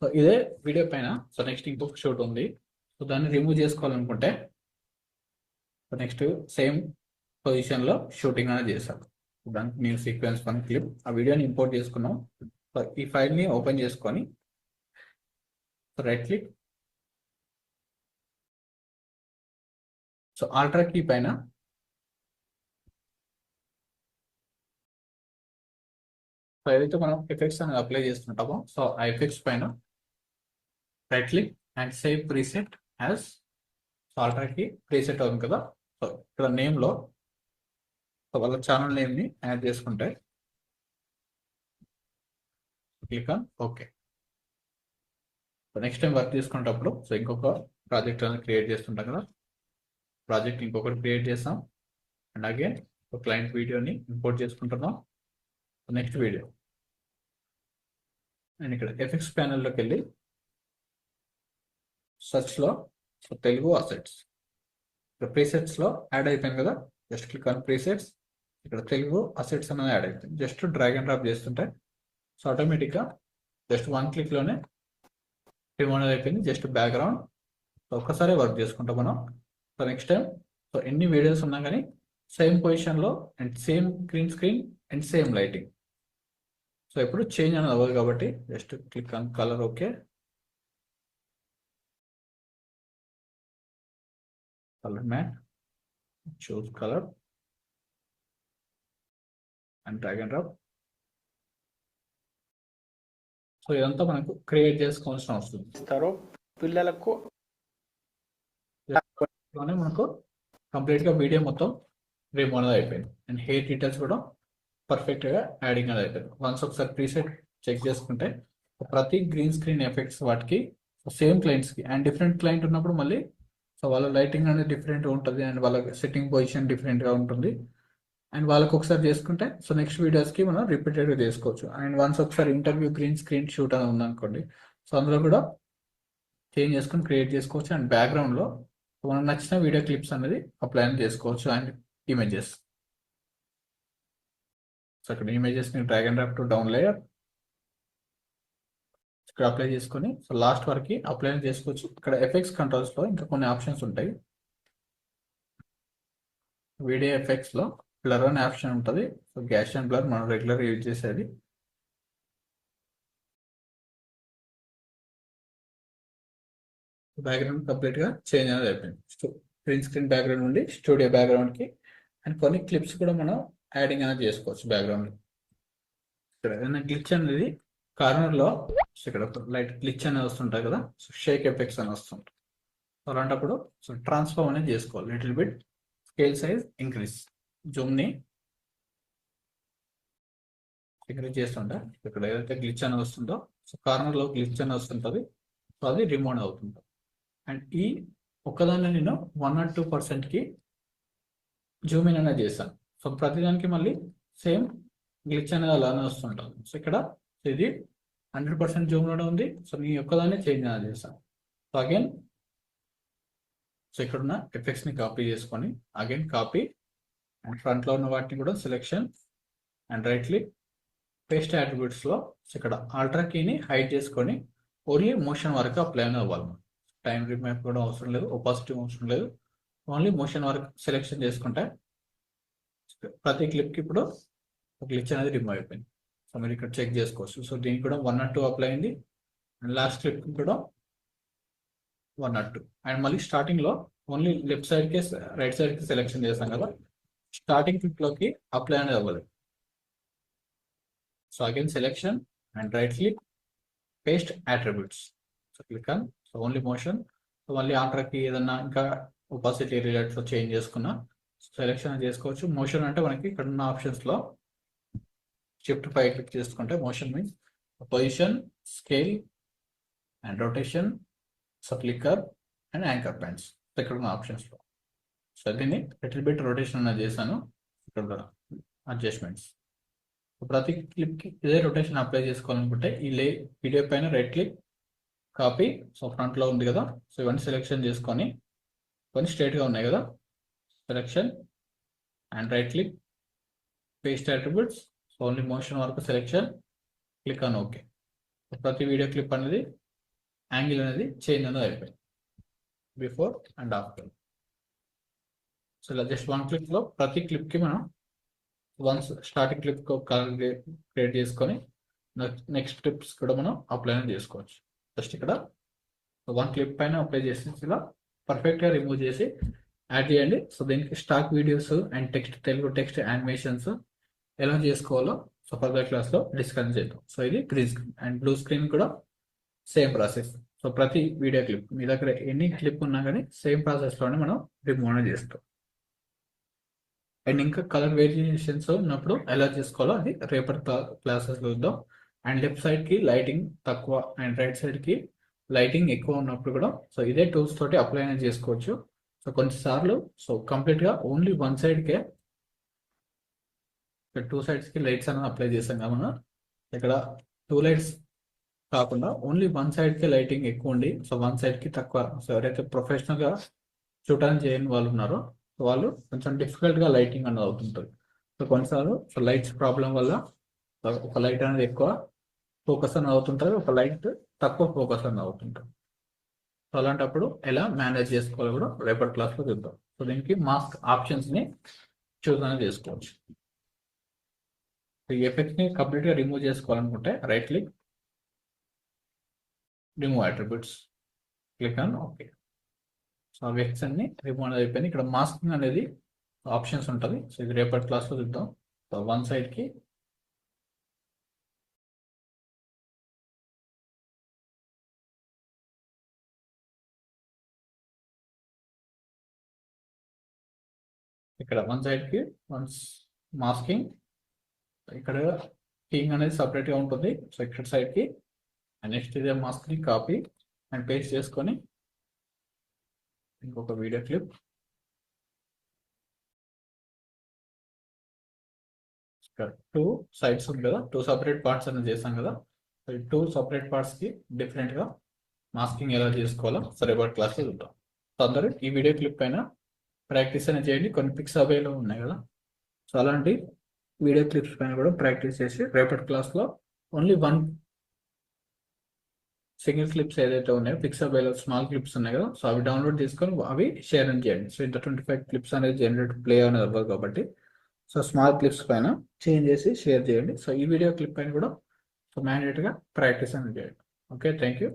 A: సో ఇదే వీడియో పైన సో నెక్స్ట్ ఇంకొక షూట్ ఉంది. సో దాన్ని రిమూవ్ చేసుకోవాలనుకుంటే సో నెక్స్ట్ సేమ్ పొజిషన్లో షూటింగ్ అనేది చేశాను. దానికి న్యూ సీక్వెన్స్ 1 క్లిప్ ఆ వీడియోని ఇంపోర్ట్ చేసుకున్నాం. సో ఈ ఫైల్ని ఓపెన్ చేసుకొని right click so ultra key పైన సో ఏదైతే మనం ఎఫెక్ట్స్ అనేది అప్లై చేస్తుంటామో సో ఆ ఎఫెక్ట్స్ పైన right click and save preset as ultra key preset అవుతుంది కదా. సో ఇక్కడ నేమ్లో సో వాళ్ళ ఛానల్ నేమ్ని యాడ్ చేసుకుంటే click on okay. So next time work చేసుకునేటప్పుడు సో ఇంకొక ప్రాజెక్ట్ అనేది క్రియేట్ చేస్తుంటాం కదా, ప్రాజెక్ట్ ఇంకొకటి క్రియేట్ చేస్తాం అండ్ అగైన్ ఒక క్లయింట్ వీడియోని ఇంపోర్ట్ చేసుకుంటున్నాం. నెక్స్ట్ వీడియో అండ్ ఇక్కడ ఎఫెక్ట్స్ ప్యానెల్లోకి వెళ్ళి సర్చ్లో సో తెలుగు అసెట్స్ ఇక్కడ ప్రీసెట్స్లో యాడ్ అయిపోయింది కదా, జస్ట్ క్లిక్ ఆన్ ప్రీసెట్స్. ఇక్కడ తెలుగు అసెట్స్ అనేది యాడ్ అయిపోయింది. జస్ట్ డ్రాగ్ అండ్ డ్రాప్ చేస్తుంటే సో ఆటోమేటిక్గా జస్ట్ 1 క్లిక్లోనే రిమూవ్ అనేది అయిపోయింది. జస్ట్ బ్యాక్గ్రౌండ్ సో ఒక్కసారి వర్క్ చేసుకుంటాం మనం. సో నెక్స్ట్ టైం సో ఎన్ని వీడియోస్ ఉన్నా కానీ సేమ్ పొజిషన్లో and same green screen and same lighting. So ఇప్పుడు చేంజ్ అనేది అవ్వదు కాబట్టి just click on colour okay. Colour matte choose colour and drag and drop. So ఇదంతా మనకు క్రియేట్ చేసుకోవాల్సిన అవసరం ఇస్తారు పిల్లలకు. మనకు కంప్లీట్గా వీడియో మొత్తం రిమూవ్ అనేది అయిపోయింది అండ్ హెయిర్ డీటెయిల్స్ కూడా పర్ఫెక్ట్గా యాడింగ్ అనేది అయిపోయింది. వన్స్ ఒకసారి ప్రీసెట్ చెక్ చేసుకుంటే ప్రతి గ్రీన్ స్క్రీన్ ఎఫెక్ట్స్ వాటికి సేమ్ క్లయింట్స్కి అండ్ డిఫరెంట్ క్లయింట్ ఉన్నప్పుడు మళ్ళీ సో వాళ్ళ లైటింగ్ అనేది డిఫరెంట్గా ఉంటుంది అండ్ వాళ్ళ సెట్టింగ్ పొజిషన్ డిఫరెంట్గా ఉంటుంది అండ్ వాళ్ళకి ఒకసారి చేసుకుంటే సో నెక్స్ట్ వీడియోస్కి మనం రిపీటెడ్గా చేసుకోవచ్చు. అండ్ వన్స్ ఒకసారి ఇంటర్వ్యూ గ్రీన్ స్క్రీన్ షూట్ అనేది ఉందనుకోండి సో అందులో కూడా చేంజ్ చేసుకొని క్రియేట్ చేసుకోవచ్చు అండ్ బ్యాక్గ్రౌండ్లో మనకు నచ్చిన వీడియో క్లిప్స్ అనేది అప్లై చేసుకోవచ్చు అండ్ ఇమేజెస్. సో ఇక్కడ ఇమేజెస్ని drag and drop to down layer ఇక్కడ అప్లై చేసుకొని సో లాస్ట్ వరకు అప్లై చేసుకోవచ్చు. ఇక్కడ ఎఫెక్ట్స్ కంట్రోల్స్లో ఇంకా కొన్ని ఆప్షన్స్ ఉంటాయి. వీడియో ఎఫెక్ట్స్లో బ్లర్ అనే ఆప్షన్ ఉంటుంది. సో గ్యాషియన్ బ్లర్ మనం రెగ్యులర్ యూజ్ చేసేది. బ్యాక్గ్రౌండ్ కంప్లీట్గా చేంజ్ అనేది అయిపోయింది. గ్రీన్ స్క్రీన్ బ్యాక్గ్రౌండ్ నుండి స్టూడియో బ్యాక్గ్రౌండ్కి అండ్ కొన్ని క్లిప్స్ కూడా మనం యాడింగ్ అనేది చేసుకోవచ్చు బ్యాక్గ్రౌండ్. ఇక్కడ ఏదైనా గ్లిచ్ అనేది కార్నర్లో ఇక్కడ లైట్ గ్లిచ్ అనేది వస్తుంటాయి కదా, సో షేక్ ఎఫెక్ట్స్ అని వస్తుంటాయి. సో అలాంటప్పుడు సో ట్రాన్స్ఫార్మ్ అనేది చేసుకోవాలి. Little bit scale size increase జూమ్ని ఇంక్రీజ్ చేస్తుంటే ఇక్కడ ఏదైతే గ్లిచ్ అనేది వస్తుందో సో కార్నర్లో గ్లిచ్ అనేది వస్తుంటుంది సో అది రిమూవ్ అవుతుంది. అండ్ ఈ ఒక్కదాన్ని నేను 1 or 2%కి జూమ్ ఇన్ అనేది చేస్తాను. సో ప్రతిదానికి మళ్ళీ సేమ్ గ్లిచ్ అనేది అలానే వస్తుంటుంది. సో ఇక్కడ ఇది 100% జూమ్లోనే ఉంది. సో నేను ఒక్కదాన్ని చేంజ్ అనేది చేస్తాను. సో అగైన్ సో ఇక్కడ ఉన్న ఎఫెక్ట్స్ని కాపీ చేసుకొని అగైన్ కాపీ అండ్ ఫ్రంట్లో ఉన్న వాటిని కూడా selection and right click paste అట్రిబ్యూట్స్లో ఇక్కడ ఆల్ట్రా కీని హైడ్ చేసుకొని ఓన్లీ మోషన్ వరకు అప్లై అనేది అవ్వాలి. టైం రిమైప్ కూడా అవసరం లేదు, ఒపాసిటీ అవసరం లేదు, ఓన్లీ మోషన్ వరకు సెలెక్షన్ చేసుకుంటే ప్రతి క్లిప్కి ఇప్పుడు గ్లిచ్ అనేది రిమూవ్ అయిపోయింది. సో మీరు ఇక్కడ చెక్ చేసుకోవచ్చు. సో దీనికి కూడా 1 or 2 అప్లై అయింది అండ్ లాస్ట్ క్లిప్కి కూడా 1 or 2 అండ్ మళ్ళీ స్టార్టింగ్లో ఓన్లీ లెఫ్ట్ సైడ్కి రైట్ సైడ్కి సెలెక్షన్ చేస్తాం కదా, స్టార్టింగ్ క్లిప్లోకి అప్లై అనేది అవ్వలేదు. So again selection and right click paste attributes. So click on so only motion. So మళ్ళీ ఆల్ట్రాకి ఏదన్నా ఇంకా ఒపాసిటీ రిలేట్లో చేంజ్ చేసుకున్నా సెలెక్షన్ చేసుకోవచ్చు. మోషన్ అంటే మనకి ఇక్కడ ఉన్న ఆప్షన్స్లో షిఫ్ట్ 5 క్లిక్ చేసుకుంటే motion means position, scale and rotation, flicker and anchor points ఇక్కడ ఉన్న ఆప్షన్స్లో. సో దీన్ని లిటిల్ బిట్ రొటేషన్ అనేది చేశాను. ఇక్కడ అడ్జస్ట్మెంట్స్ ప్రతి క్లిప్కి ఇదే రొటేషన్ అప్లై చేసుకోవాలనుకుంటే ఈ వీడియో పైన రైట్ క్లిక్, కాపీ. సో ఫ్రంట్లో ఉంది కదా, సో ఇవన్నీ సెలెక్షన్ చేసుకొని కొన్ని స్ట్రైట్గా ఉన్నాయి కదా, selection and right click, paste attributes. So only motion వరకు సెలెక్షన్, క్లిక్ ఆన్ ఓకే. ప్రతి వీడియో క్లిప్ అనేది యాంగిల్ అనేది చేంజ్ అనేది అయిపోయింది బిఫోర్ అండ్ ఆఫ్టర్. సో ఇలా జస్ట్ వన్ క్లిక్లో ప్రతి క్లిప్కి మనం once starting clip colour create చేసుకొని నెక్స్ట్ క్లిప్స్ కూడా మనం అప్లై చేసుకోవచ్చు. జస్ట్ ఇక్కడ వన్ క్లిప్ పైన అప్లై చేసి ఇలా పర్ఫెక్ట్గా రిమూవ్ చేసి యాడ్ చేయండి. సో దీనికి stock videos and text, Telugu text animations ఎలా చేసుకోవాలో సో ఫర్దర్ క్లాస్లో డిస్కస్ చేద్దాం. సో ఇది green screen and blue screen కూడా సేమ్ ప్రాసెస్. సో ప్రతి వీడియో క్లిప్ మీ దగ్గర ఎన్ని క్లిప్ ఉన్నా కానీ సేమ్ ప్రాసెస్లోనే మనం రిమూవ్ అనేది చేస్తాం. అండ్ ఇంకా కలర్ వేరియేషన్స్ ఉన్నప్పుడు ఎలా చేసుకోవాలో అది రేపటి క్లాసెస్లో చూద్దాం. అండ్ లెఫ్ట్ సైడ్కి లైటింగ్ తక్కువ అండ్ రైట్ సైడ్కి లైటింగ్ ఎక్కువ ఉన్నప్పుడు కూడా సో ఇదే టూల్స్ తోటి అప్లై అనేది చేసుకోవచ్చు. సో కొన్నిసార్లు సో కంప్లీట్గా ఓన్లీ వన్ సైడ్కే, టూ సైడ్స్కి లైట్స్ అనేది అప్లై చేస్తాం కదా మనం. ఇక్కడ టూ లైట్స్ కాకుండా ఓన్లీ వన్ సైడ్కి లైటింగ్ ఎక్కువ ఉండి సో వన్ సైడ్కి తక్కువ. సో ఎవరైతే ప్రొఫెషనల్గా చూడడానికి చేయని వాళ్ళు ఉన్నారో వాళ్ళు కొంచెం డిఫికల్ట్గా లైటింగ్ అనేది అవుతుంటుంది. సో కొన్నిసార్లు సో లైట్స్ ప్రాబ్లం వల్ల ఒక లైట్ అనేది ఎక్కువ ఫోకస్ అనేది అవుతుంటుంది, ఒక లైట్ తక్కువ ఫోకస్ అనేది అవుతుంటుంది. సో అలాంటప్పుడు ఎలా మేనేజ్ చేసుకోవాలో కూడా రేపటి క్లాస్లో చూద్దాం. సో దీనికి మాస్క్ ఆప్షన్స్ని చూస్ అనేది చేసుకోవచ్చు. ఈ ఎఫెక్ట్ని కంప్లీట్గా రిమూవ్ చేసుకోవాలనుకుంటే right click, remove attributes, click on okay. So ఆ ఎఫెక్ట్స్ అన్ని రిమూవ్ అనేది అయిపోయింది. ఇక్కడ మాస్కింగ్ అనేది ఆప్షన్స్ ఉంటుంది. సో ఇది రేపటి క్లాస్లో చూద్దాం. సో వన్ సైడ్కి ఇక్కడ వన్ సైడ్కి వన్స్ మాస్కింగ్, ఇక్కడ కీయింగ్ అనేది సపరేట్గా ఉంటుంది. సో ఇక్కడ సైడ్కి నెక్స్ట్ ఇదే మాస్క్ని కాపీ అండ్ పేస్ట్ చేసుకొని ఇంకొక వీడియో క్లిప్, ఇక్కడ టూ సైడ్స్ ఉంది కదా, టూ సపరేట్ పార్ట్స్ అనేది చేస్తాం కదా. సో ఈ టూ సపరేట్ పార్ట్స్కి డిఫరెంట్గా మాస్కింగ్ ఎలా చేసుకోవాలో సరే రేపటి క్లాస్లో చూద్దాం. సో అందరూ ఈ వీడియో క్లిప్ పైన ప్రాక్టీస్ అనేది చేయండి. కొన్ని పిక్స్ అవైలో ఉన్నాయి కదా, సో అలాంటి వీడియో క్లిప్స్ పైన కూడా ప్రాక్టీస్ చేసి రేపటి క్లాస్లో ఓన్లీ వన్ సింగిల్ క్లిప్స్ ఏదైతే ఉన్నాయో పిక్సబైలో స్మాల్ క్లిప్స్ ఉన్నాయి కదా, సో అవి డౌన్లోడ్ చేసుకొని అవి షేర్ అని చేయండి. సో ఇంత 25 క్లిప్స్ అనేది జనరేట్ ప్లే అనేది అవ్వదు కాబట్టి సో స్మాల్ క్లిప్స్ పైన చేంజ్ చేసి షేర్ చేయండి. సో ఈ వీడియో క్లిప్ పైన కూడా సో మ్యాండేట్గా ప్రాక్టీస్ అనేది చేయండి. Okay, thank you.